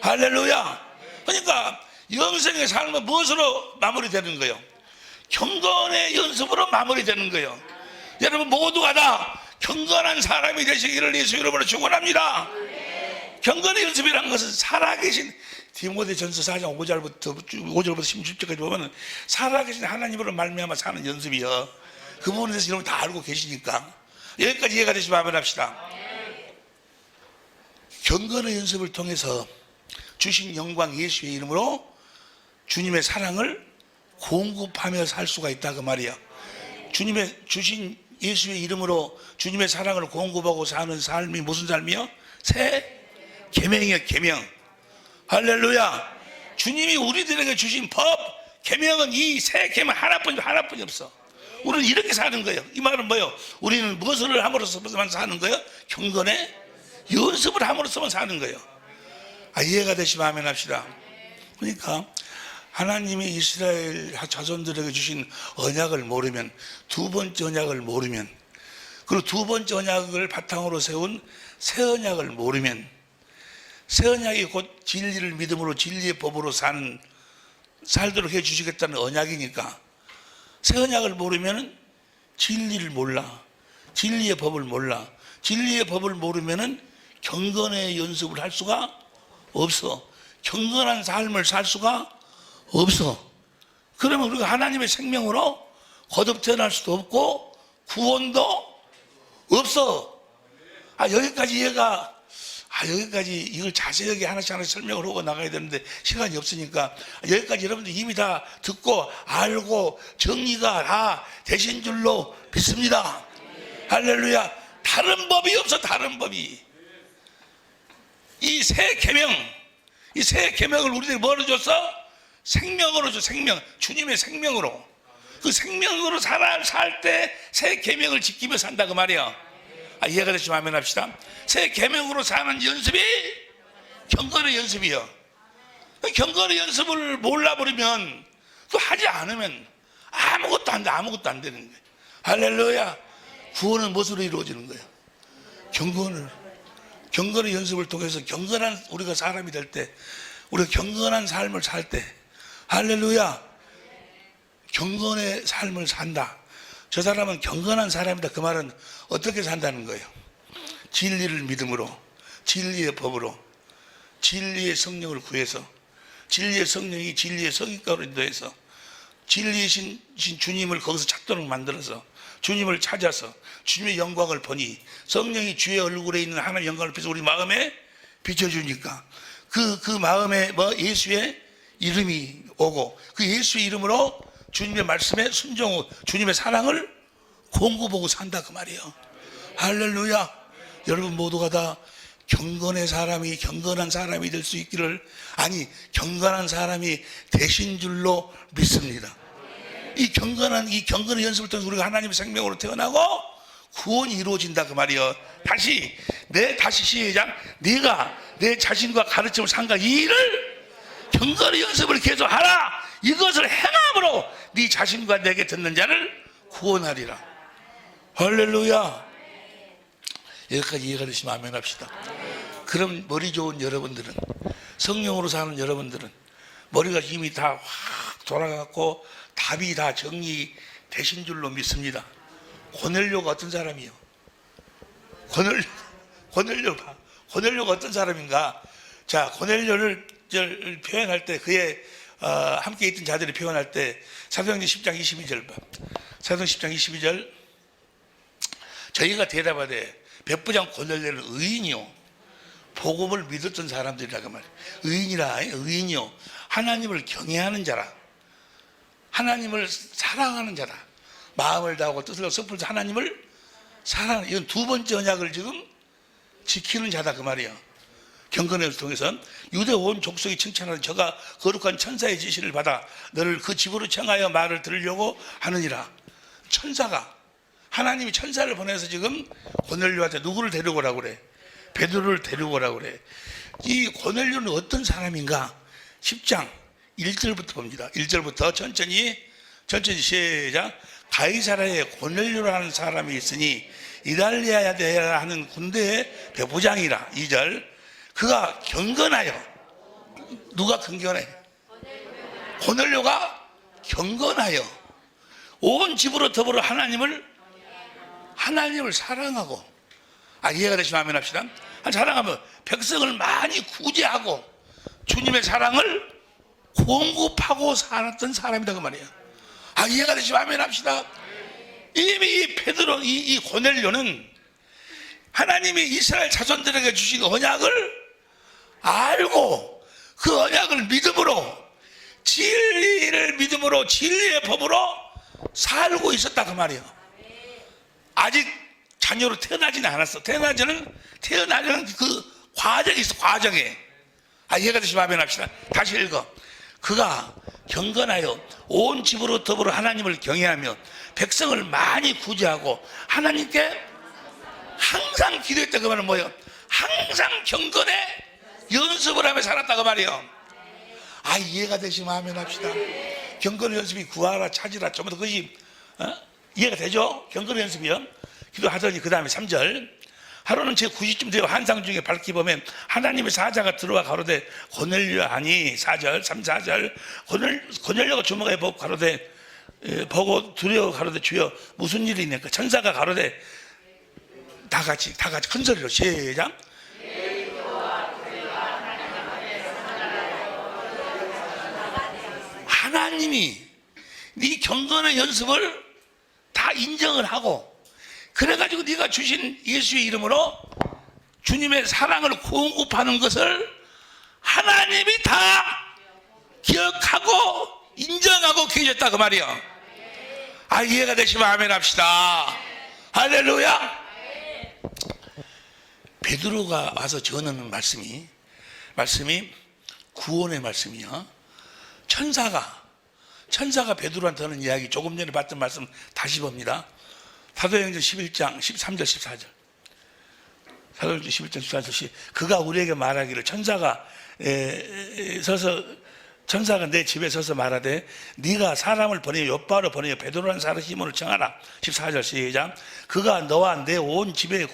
할렐루야. 그러니까 영생의 삶은 무엇으로 마무리되는 거예요? 경건의 연습으로 마무리되는 거예요. 여러분 모두가 다 경건한 사람이 되시기를 예수 이름으로 축원합니다. 경건의 연습이라는 것은 살아계신 디모데전서 4장 5절부터 16절까지 보면 살아계신 하나님으로 말미암아 사는 연습이요. 그 부분에 대해서 여러분 다 알고 계시니까 여기까지 이해가 되시면 아멘 합시다. 경건의 연습을 통해서 주신 영광 예수의 이름으로 주님의 사랑을 공급하며 살 수가 있다 그 말이야. 주님의 주신 예수의 이름으로 주님의 사랑을 공급하고 사는 삶이 무슨 삶이요? 새 계명이요. 계명. 할렐루야. 주님이 우리들에게 주신 법, 계명은 이 새 계명 하나뿐이 없어. 우리는 이렇게 사는 거예요. 이 말은 뭐예요? 우리는 무엇을 함으로써만 사는 거예요? 경건의 연습을 함으로써만 사는 거예요. 이해가 되시면 아멘 합시다. 그러니까 하나님이 이스라엘 자손들에게 주신 언약을 모르면, 두 번째 언약을 모르면, 그리고 두 번째 언약을 바탕으로 세운 새 언약을 모르면, 새 언약이 곧 진리를 믿음으로 진리의 법으로 살도록 해주시겠다는 언약이니까, 새 언약을 모르면 진리를 몰라. 진리의 법을 몰라. 진리의 법을 모르면 경건의 연습을 할 수가 없어. 경건한 삶을 살 수가 없어. 그러면 우리가 하나님의 생명으로 거듭 태어날 수도 없고 구원도 없어. 여기까지 이걸 자세하게 하나씩 설명을 하고 나가야 되는데 시간이 없으니까 여기까지 여러분들 이미 다 듣고 알고 정리가 다 되신 줄로 믿습니다. 할렐루야. 다른 법이 없어. 다른 법이. 이 새 계명, 이 새 계명을 우리들이 뭐로 줬어? 생명으로 줘. 생명, 주님의 생명으로. 그 생명으로 살 때 새 계명을 지키며 산다 그 말이야. 이해가 되시면 아멘 합시다. 새 계명으로 사는 연습이 경건의 연습이요. 경건의 연습을 몰라버리면, 또 하지 않으면 아무것도 안 돼. 아무것도 안 되는 거예요. 할렐루야. 구원은 무엇으로 이루어지는 거예요? 경건의 연습을 통해서 경건한 우리가 사람이 될 때, 우리가 경건한 삶을 살 때, 할렐루야, 경건의 삶을 산다. 저 사람은 경건한 사람이다. 그 말은 어떻게 산다는 거예요? 진리를 믿음으로, 진리의 법으로, 진리의 성령을 구해서, 진리의 성령이 진리의 성인가로 인도해서 진리이신 주님을 거기서 찾도록 만들어서 주님을 찾아서 주님의 영광을 보니, 성령이 주의 얼굴에 있는 하나님의 영광을 비춰서 우리 마음에 비춰주니까 그 마음에 예수의 이름이 오고, 그 예수의 이름으로 주님의 말씀에 순종하고 주님의 사랑을 공급하고 산다 그 말이에요. 할렐루야. 여러분 모두가 다 경건한 사람이 될 수 있기를, 아니 경건한 사람이 되신 줄로 믿습니다. 이 경건의 연습을 통해서 우리가 하나님의 생명으로 태어나고 구원이 이루어진다 그 말이에요. 다시 시작. 네가 내 자신과 가르침을 삼가 이 일을, 경건의 연습을 계속하라. 이것을 행함으로 네 자신과 내게 듣는 자를 구원하리라. 할렐루야. 여기까지 이해가 되시면 아멘 합시다. 그럼 머리 좋은 여러분들은, 성령으로 사는 여러분들은 머리가 이미 다 확 돌아갔고 답이 다 정리되신 줄로 믿습니다. 고넬료가 어떤 사람이요? 고넬료가 어떤 사람인가? 자, 고넬료를 표현할 때, 그의 함께 있던 자들이 표현할 때, 사도행전 10장 22절 봐. 사도행전 10장 22절. 저희가 대답하되 백부장 고넬료는 의인이요, 복음을 믿었던 사람들이라고 말이에요. 의인이요, 하나님을 경외하는 자라, 하나님을 사랑하는 자라, 마음을 다하고 뜻을 다하고 섭풀서 하나님을 사랑하는, 이건 두 번째 언약을 지금 지키는 자다 그 말이에요. 경건을 통해서 유대 온 족속이 칭찬하는 저가 거룩한 천사의 지시를 받아 너를 그 집으로 청하여 말을 들으려고 하느니라. 천사가, 하나님이 천사를 보내서 지금 고넬료한테 누구를 데려오라고 그래? 베드로를 데려오라고 그래. 이 고넬료는 어떤 사람인가? 10장 1절부터 봅니다. 1절부터 천천히 시작. 가이사라에 고넬료라는 사람이 있으니 이달리아야 하는 군대의 대부장이라. 2절. 그가 경건하여, 누가 경건해? 고넬료가 경건하여 온 집으로 더불어 하나님을 사랑하고, 이해가 되시면 아멘 합시다. 사랑하면 백성을 많이 구제하고 주님의 사랑을 공급하고 살았던 사람이다 그 말이에요. 이해가 되시면 아멘 합시다. 이미 이 베드로, 이 고넬료는 하나님이 이스라엘 자손들에게 주신 언약을 알고 그 언약을 믿음으로, 진리를 믿음으로, 진리의 법으로 살고 있었다 그 말이에요. 아직 자녀로 태어나지는 않았어. 태어나려는 그 과정이 있어. 과정에. 이해가 되시면 아멘 합시다. 다시 읽어. 그가 경건하여 온 집으로 더불어 하나님을 경외하며 백성을 많이 구제하고 하나님께 항상 기도했다 그 말은 뭐예요? 항상 경건에 연습을 하며 살았다 그 말이에요. 이해가 되시면 아멘 합시다. 경건의 연습이 구하라, 찾으라, 좀 더 그것이 이해가 되죠? 경건의 연습이요. 기도하더니 그 다음에 3절. 하루는 제 9시쯤 되어 환상 중에 밝히 보면 하나님의 사자가 들어와 가로되 고넬료 하니. 4절 3, 4절. 고넬료가 주먹에 보고 가로되, 보고 두려워 가로되 주여 무슨 일이 있니까. 천사가 가로되, 다 같이 큰 소리로 시작. 하나님이 네 경건의 연습을 다 인정을 하고, 그래가지고 네가 주신 예수의 이름으로 주님의 사랑을 공급하는 것을 하나님이 다 기억하고 인정하고 계셨다 그 말이요. 이해가 되시면 아멘 합시다. 할렐루야. 베드로가 와서 전하는 말씀이 말씀이 구원의 말씀이요. 천사가 베드로한테 하는 이야기, 조금 전에 봤던 말씀 다시 봅니다. 사도행전 11장 13절 14절. 사도행전 11장 14절. 그가 우리에게 말하기를, 천사가 내 집에 서서 말하되 네가 사람을 보내어 요바로 보내어 베드로라는 사람 시몬을 청하라. 14절 시작. 그가 너와 내 온 집에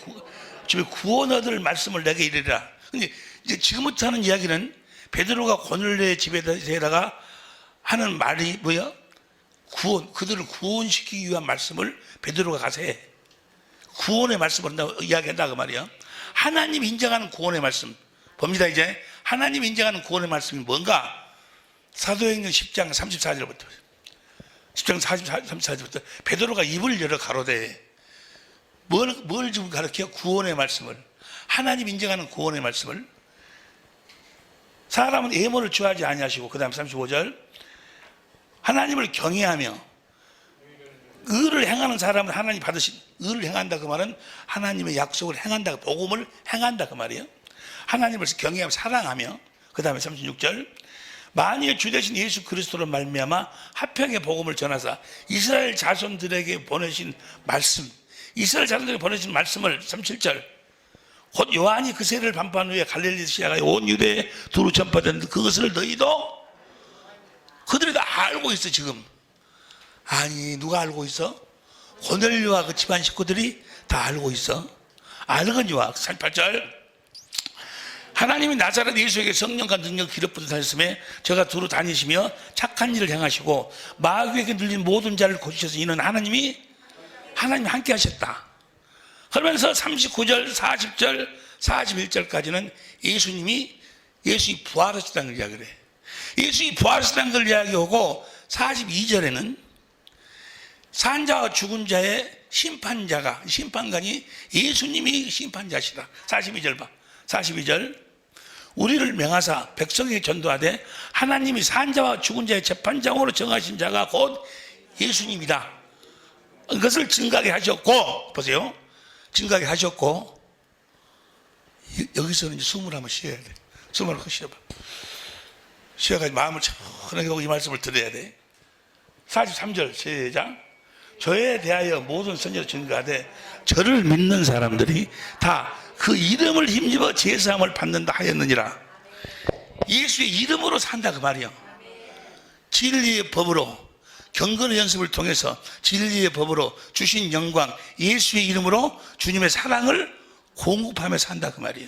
구원 얻을 말씀을 내게 이르리라. 근데 이제 지금부터 하는 이야기는 베드로가 고넬료의 집에다가 하는 말이 뭐야? 그들을 구원시키기 위한 말씀을 베드로가 가서 해. 구원의 말씀을 이야기한다 그 말이야. 하나님 인정하는 구원의 말씀 봅니다. 이제 하나님 인정하는 구원의 말씀이 뭔가? 사도행전 10장 34절부터 10장 34절부터 베드로가 입을 열어 가로되 뭘 지금 가르쳐? 구원의 말씀을, 하나님 인정하는 구원의 말씀을. 사람은 애모를 취하지 아니하시고, 그 다음 35절 하나님을 경외하며 의를 행하는 사람은 하나님 받으신, 의를 행한다 그 말은 하나님의 약속을 행한다, 복음을 행한다 그 말이에요. 하나님을 경외하며 사랑하며, 그 다음에 36절 만일 주 되신 예수 그리스도로 말미암아 화평의 복음을 전하사 이스라엘 자손들에게 보내신 말씀, 이스라엘 자손들에게 보내신 말씀을 37절 곧 요한이 그 세례를 반포한 후에 갈릴리에서 시작하여 온 유대에 두루 전파되는데 그것을 너희도, 그들이 다 알고 있어 지금. 아니 누가 알고 있어? 고넬료와 그 집안 식구들이 다 알고 있어. 알거니와. 38절 하나님이 나사렛 예수에게 성령과 능력 기름 부으사 하셨음에 저가 두루 다니시며 착한 일을 행하시고 마귀에게 눌린 모든 자를 고치셔서 이는 하나님이 함께 하셨다. 그러면서 39절 40절 41절까지는 예수님이 부활하셨다는 걸 이야기를 해. 예수님이 부활하셨다는 걸 이야기하고 42절에는 산자와 죽은 자의 심판관이 예수님이 심판자시다. 42절 봐. 42절 우리를 명하사 백성에게 전도하되 하나님이 산자와 죽은 자의 재판장으로 정하신 자가 곧 예수님이다. 이것을 증거하게 하셨고, 보세요. 증거하게 하셨고, 여기서는 이제 숨을 한번 쉬어야 돼. 숨을 한번 쉬어봐. 쉬어가지고 마음을 차분하게 하고 이 말씀을 들어야 돼. 43절 시작. 저에 대하여 모든 선지자로 증거하되 저를 믿는 사람들이 다 그 이름을 힘입어 제사함을 받는다 하였느니라. 예수의 이름으로 산다 그 말이야. 진리의 법으로, 경건의 연습을 통해서 진리의 법으로 주신 영광, 예수의 이름으로 주님의 사랑을 공급하며 산다 그 말이에요.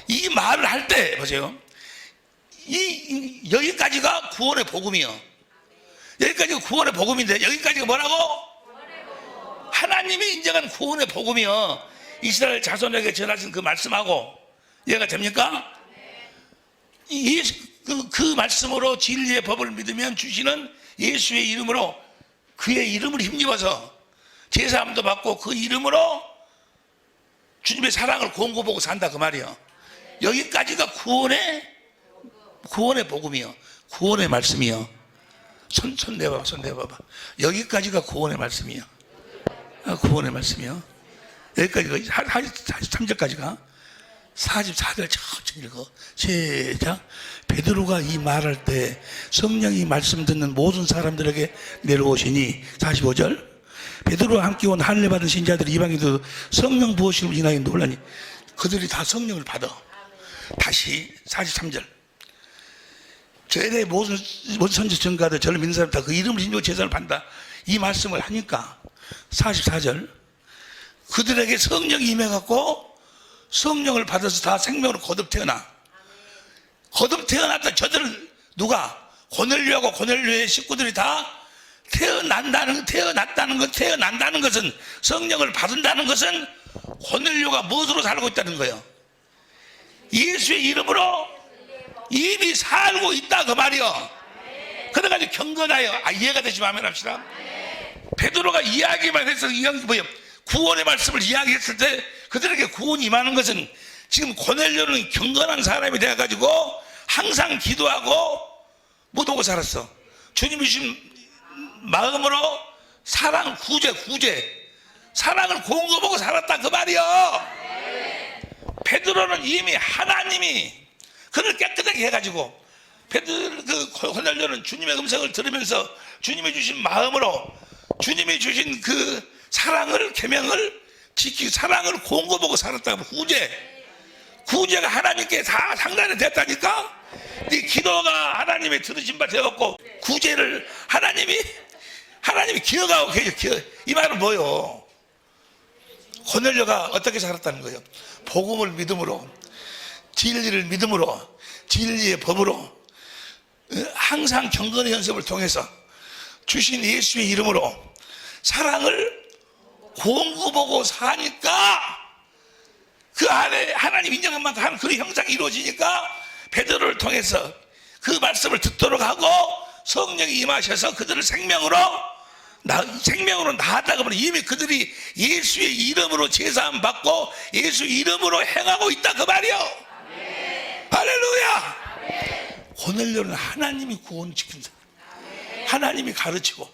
이 말을 할 때 보세요. 여기까지가 구원의 복음이요. 여기까지가 구원의 복음인데 여기까지가 뭐라고? 하나님이 인정한 구원의 복음이요. 이스라엘 자손에게 전하신 그 말씀하고 이해가 됩니까? 그 말씀으로 진리의 법을 믿으면 주시는 예수의 이름으로, 그의 이름을 힘입어서 제사함도 받고 그 이름으로 주님의 사랑을 공급하고 산다 그 말이요. 여기까지가 구원의 복음이요. 구원의 말씀이요. 손 내봐봐. 여기까지가 구원의 말씀이요. 구원의 말씀이요. 여기까지가 43절까지가. 44절 천천히 읽어. 시작. 베드로가 이 말할 때 성령이 말씀 듣는 모든 사람들에게 내려오시니. 45절 베드로와 함께 온 할례 받은 신자들이 이방인도 성령 부으심을 인하여 놀라니 그들이 다 성령을 받아. 다시 43절 저에 대해 모든 선지 증거하되 저를 믿는 사람 다 그 이름을 힘주고 제사를 받는다. 이 말씀을 하니까 44절 그들에게 성령이 임해갖고 성령을 받아서 다 생명으로 거듭 태어났다. 저들은 누가? 고넬료하고 고넬료의 식구들이 다 태어난다는 것은, 성령을 받는다는 것은 고넬료가 무엇으로 살고 있다는 거예요? 예수의 이름으로 이미 살고 있다 그 말이요. 그래가지고 경건하여, 이해가 되시면 아멘 합시다. 베드로가 이야기만 해서 구원의 말씀을 이야기했을 때 그들에게 구원이 임하는 것은 지금 고넬료는 경건한 사람이 되어가지고 항상 기도하고 못 오고 살았어. 주님이 주신 마음으로 사랑, 구제 사랑을 공급하고 살았다 그 말이요. 베드로는 이미 하나님이 그를 깨끗하게 해가지고 베드로 그 고넬료는 주님의 음성을 들으면서 주님이 주신 마음으로 주님이 주신 그 사랑을 계명을 지키고 사랑을 공고보고 살았다고. 구제가 하나님께 다 상달이 됐다니까. 네 기도가 하나님의 들으신 바 되었고 구제를 하나님이 기억하고 계셔. 이 말은 뭐요? 고넬료가 어떻게 살았다는 거예요? 복음을 믿음으로, 진리를 믿음으로, 진리의 법으로 항상 경건의 연습을 통해서 주신 예수의 이름으로 사랑을 공고보고 사니까 그 안에 하나님 인정한 만큼 하는 그 형상이 이루어지니까 베드로를 통해서 그 말씀을 듣도록 하고 성령이 임하셔서 그들을 생명으로 낳았다고 하면 이미 그들이 예수의 이름으로 제사함 받고 예수 이름으로 행하고 있다 그 말이요. 할렐루야. 고넬료는 하나님이 구원시킨 사람, 하나님이 가르치고,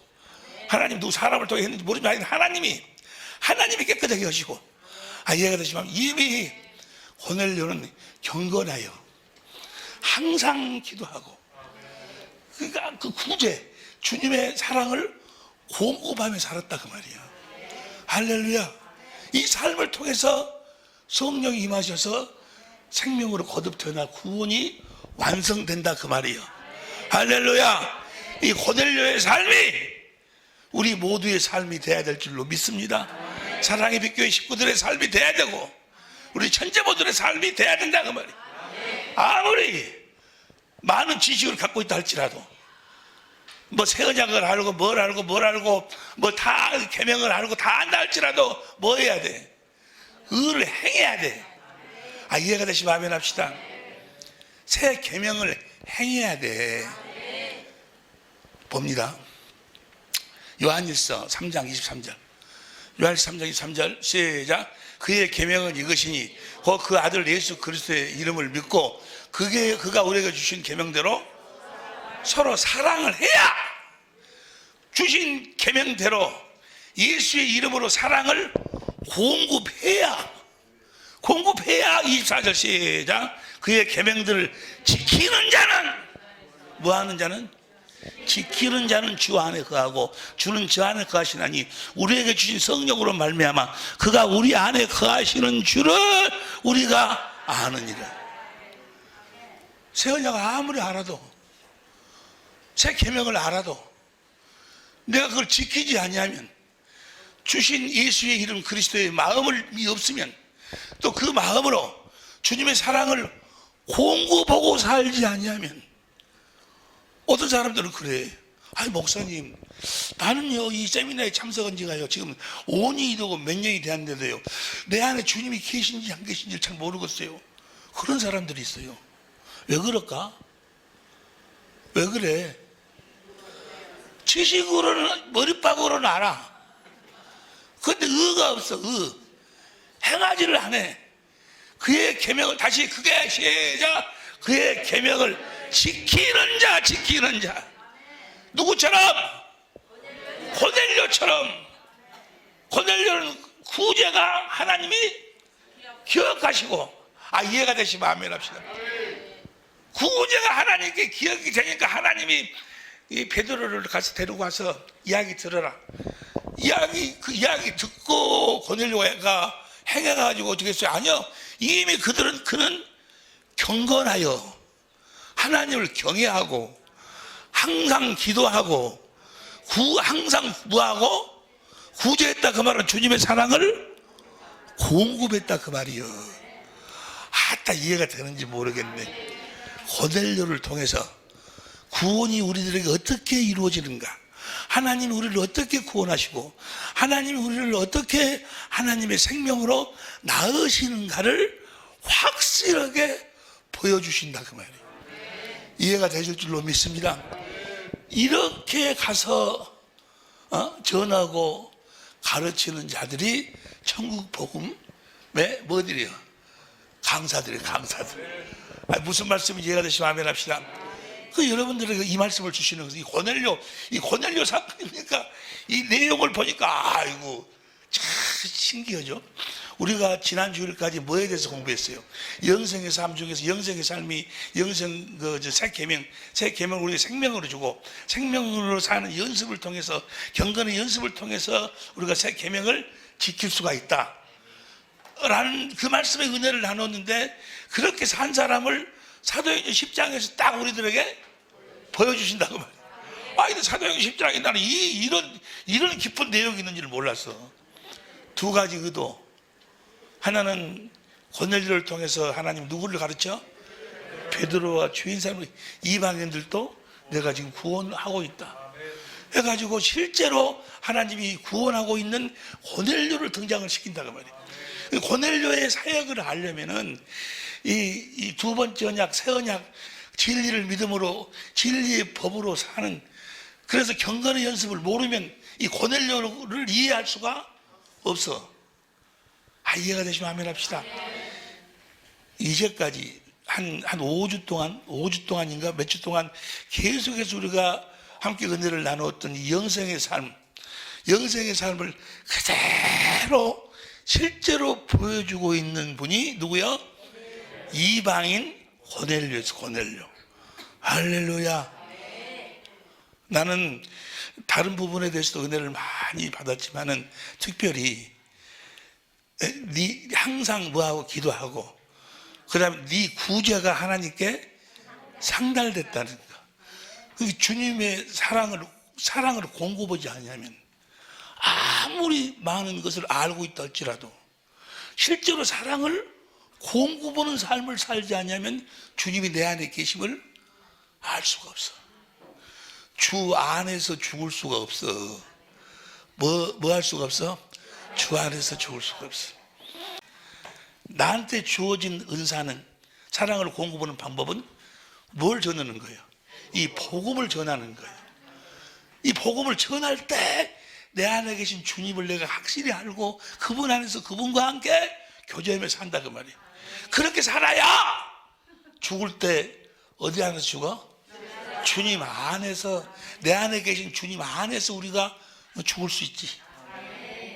하나님 누구 사람을 통해 했는지 모르지만 하나님이 깨끗하게 하시고, 이해가 되시면 이미 고넬료는 경건하여 항상 기도하고, 그러니까 그 구제, 주님의 사랑을 공급하며 살았다 그 말이야. 할렐루야. 이 삶을 통해서 성령이 임하셔서 생명으로 거듭되나 구원이 완성된다 그 말이에요. 할렐루야. 이 고넬료의 삶이 우리 모두의 삶이 돼야 될 줄로 믿습니다. 사랑의 빛교회 식구들의 삶이 돼야 되고 우리 천재모들의 삶이 돼야 된다 그 말이에요. 아무리 많은 지식을 갖고 있다 할지라도 뭐 세언약을 알고 뭘 알고 뭐 다 계명을 알고 다 안다 할지라도 뭐 해야 돼? 의를 행해야 돼. 이해가 되시면 아멘 합시다. 새 계명을 행해야 돼. 봅니다. 요한일서 3장 23절. 요한일서 3장 23절 시작. 그의 계명은 이것이니 곧 그 아들 예수 그리스도의 이름을 믿고 그가 우리에게 주신 계명대로 서로 사랑을 해야, 주신 계명대로 예수의 이름으로 사랑을 공급해야 24절 시작. 그의 계명들을 지키는 자는, 뭐하는 자는? 지키는 자는 주 안에 거하고 주는 저 안에 거하시나니 우리에게 주신 성령으로 말미암아 그가 우리 안에 거하시는 주를 우리가 아느니라. 새 언약을 아무리 알아도, 새 계명을 알아도 내가 그걸 지키지 아니하면, 주신 예수의 이름 그리스도의 마음이 없으면, 또 그 마음으로 주님의 사랑을 공급하고 살지 아니하면, 어떤 사람들은 그래. 목사님, 나는요 이 세미나에 참석한 지가요 지금 5년이 되고 몇 년이 되었는데도요 내 안에 주님이 계신지 안 계신지 잘 모르겠어요. 그런 사람들이 있어요. 왜 그럴까? 왜 그래? 지식으로는, 머릿박으로는 알아. 그런데 의가 없어. 행하지를 안 해. 그의 계명을, 다시 그게 시작. 그의 계명을 지키는 자. 누구처럼? 고넬료처럼. 고넬료는 구제가 하나님이 기억하시고, 이해가 되시면 아멘 합시다. 구제가 하나님께 기억이 되니까 하나님이 이 베드로를 가서 데리고 와서 이야기 들어라. 그 이야기 듣고 고넬료가 행해가지고 어떻게 했어요? 아니요. 이미 그는 경건하여 하나님을 경외하고 항상 기도하고 항상 무하고 구제했다 그 말은 주님의 사랑을 공급했다 그 말이요. 이해가 되는지 모르겠네. 고넬료를 통해서 구원이 우리들에게 어떻게 이루어지는가, 하나님이 우리를 어떻게 구원하시고 하나님이 우리를 어떻게 하나님의 생명으로 낳으시는가를 확실하게 보여주신다 그 말이에요. 이해가 되실 줄로 믿습니다. 이렇게 가서 전하고 가르치는 자들이 천국 복음의 뭐들이요? 강사들. 무슨 말씀인지 이해가 되시면 아멘 합시다. 여러분들에게 이 말씀을 주시는 것은 이 고넬료 사건이니까 이 내용을 보니까 참 신기하죠. 우리가 지난 주일까지 뭐에 대해서 공부했어요? 영생의 삶 중에서 영생의 삶이 영생 새 계명을 우리가 생명으로 주고 생명으로 사는 연습을 통해서 경건의 연습을 통해서 우리가 새 계명을 지킬 수가 있다. 라는 그 말씀의 은혜를 나눴는데 그렇게 산 사람을 사도행전 10장에서 딱 우리들에게 보여주신다고 말이에요. 근데 사도행전 10장에 나는 이런 깊은 내용이 있는 줄 몰랐어. 두 가지 의도. 하나는 고넬료를 통해서 하나님 누구를 가르쳐? 베드로와 주인 사람을 이방인들도 내가 지금 구원하고 있다 해가지고 실제로 하나님이 구원하고 있는 고넬료를 등장을 시킨다고 말이에요. 고넬료의 사역을 하려면은 이 두 번째 언약, 새 언약, 진리를 믿음으로 진리의 법으로 사는, 그래서 경건의 연습을 모르면 이 고넬료를 이해할 수가 없어. 이해가 되시면 아멘 합시다. 이제까지 한 5주 동안인가 몇 주 동안 계속해서 우리가 함께 은혜를 나누었던 이 영생의 삶을 그대로 실제로 보여주고 있는 분이 누구요? 이방인 고넬료였어. 고넬료. 할렐루야. 나는 다른 부분에 대해서도 은혜를 많이 받았지만은 특별히 항상 뭐하고 기도하고 그 다음에 네 구제가 하나님께 상달됐다는 거. 주님의 사랑을 공고보지 않으면 아무리 많은 것을 알고 있다 할지라도 실제로 사랑을 공고보는 삶을 살지 않으면 주님이 내 안에 계심을 알 수가 없어. 주 안에서 죽을 수가 없어. 뭐 할 수가 없어? 주 안에서 죽을 수가 없어. 나한테 주어진 은사는, 사랑을 공급하는 방법은 뭘 전하는 거예요? 이 복음을 전하는 거예요. 이 복음을 전할 때 내 안에 계신 주님을 내가 확실히 알고 그분 안에서 그분과 함께 교제하며 산다 그 말이에요. 그렇게 살아야 죽을 때 어디 안에서 죽어? 주님 안에서, 내 안에 계신 주님 안에서 우리가 죽을 수 있지.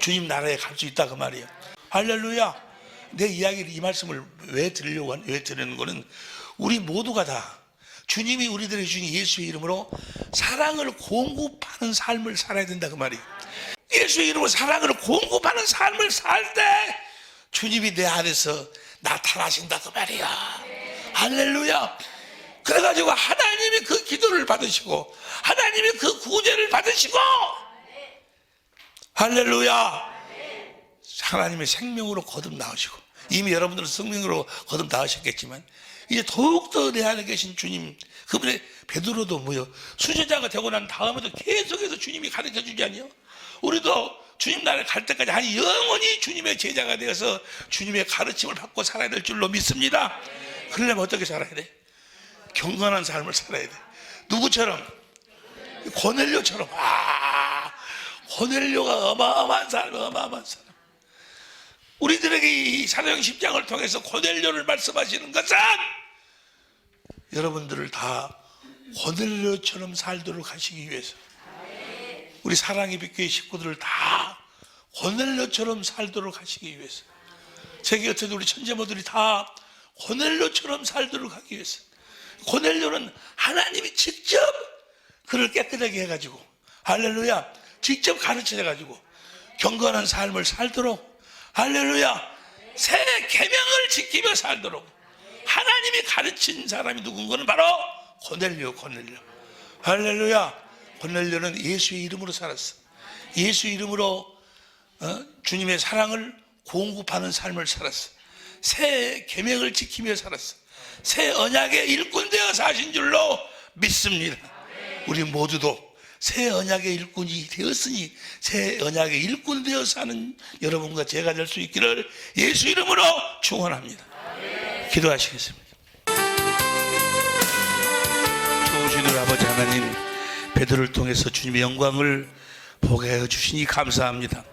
주님 나라에 갈 수 있다 그 말이에요. 할렐루야. 내 이야기를, 이 말씀을 왜 드리는 거는 우리 모두가 다 주님이 우리들에게 주신 예수의 이름으로 사랑을 공급하는 삶을 살아야 된다 그 말이에요. 예수의 이름으로 사랑을 공급하는 삶을 살 때 주님이 내 안에서 나타나신다 그 말이야. 할렐루야. 그래가지고 하나님이 그 기도를 받으시고 하나님이 그 구제를 받으시고 할렐루야. 하나님의 생명으로 거듭나오시고, 이미 여러분들은 생명으로 거듭나오셨겠지만 이제 더욱더 내 안에 계신 주님, 그분의 베드로도 수제자가 되고 난 다음에도 계속해서 주님이 가르쳐 주지 않니요? 우리도 주님 나라에 갈 때까지 한 영원히 주님의 제자가 되어서 주님의 가르침을 받고 살아야 될 줄로 믿습니다. 그러려면 어떻게 살아야 돼? 경건한 삶을 살아야 돼. 누구처럼? 고넬료처럼. 고넬료가 어마어마한 사람. 우리들에게 이 사도행 10장을 통해서 고넬료를 말씀하시는 것은 여러분들을 다 고넬료처럼 살도록 하시기 위해서, 우리 사랑의 빛교회 식구들을 다 고넬료처럼 살도록 하시기 위해서, 세계 어떤 우리 천재모들이 다 고넬료처럼 살도록 하기 위해서, 고넬료는 하나님이 직접 그를 깨끗하게 해가지고, 할렐루야, 직접 가르쳐가지고 경건한 삶을 살도록, 할렐루야, 새 계명을 지키며 살도록 하나님이 가르친 사람이 누군가는 바로 고넬료. 할렐루야. 고넬료는 예수의 이름으로 살았어. 예수의 이름으로 주님의 사랑을 공급하는 삶을 살았어. 새 계명을 지키며 살았어. 새 언약의 일꾼 되어 사신 줄로 믿습니다. 우리 모두도 새 언약의 일꾼이 되었으니 새 언약의 일꾼 되어 사는 여러분과 제가 될 수 있기를 예수 이름으로 축원합니다. 기도하시겠습니다. 좋으신 우리 아버지 하나님, 베드로를 통해서 주님의 영광을 보게 하여 주시니 감사합니다.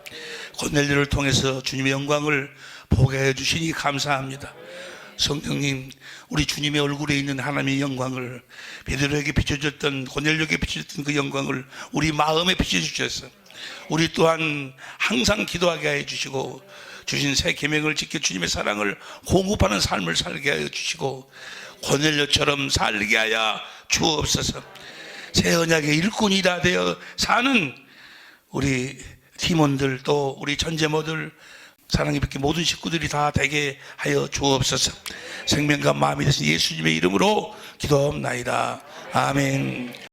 고넬료를 통해서 주님의 영광을 보게 하여 주시니 감사합니다. 성령님, 우리 주님의 얼굴에 있는 하나님의 영광을, 베드로에게 비춰줬던, 고넬료에게 비춰줬던 그 영광을 우리 마음에 비춰주셔서 우리 또한 항상 기도하게 해 주시고 주신 새 계명을 지켜 주님의 사랑을 공급하는 삶을 살게 하여 주시고 고넬료처럼 살게 하여 주옵소서. 새 언약의 일꾼이다 되어 사는 우리 팀원들 또 우리 전제모들 사랑의 뵙기 모든 식구들이 다 되게 하여 주옵소서. 생명과 마음이 되신 예수님의 이름으로 기도하옵나이다. 아멘.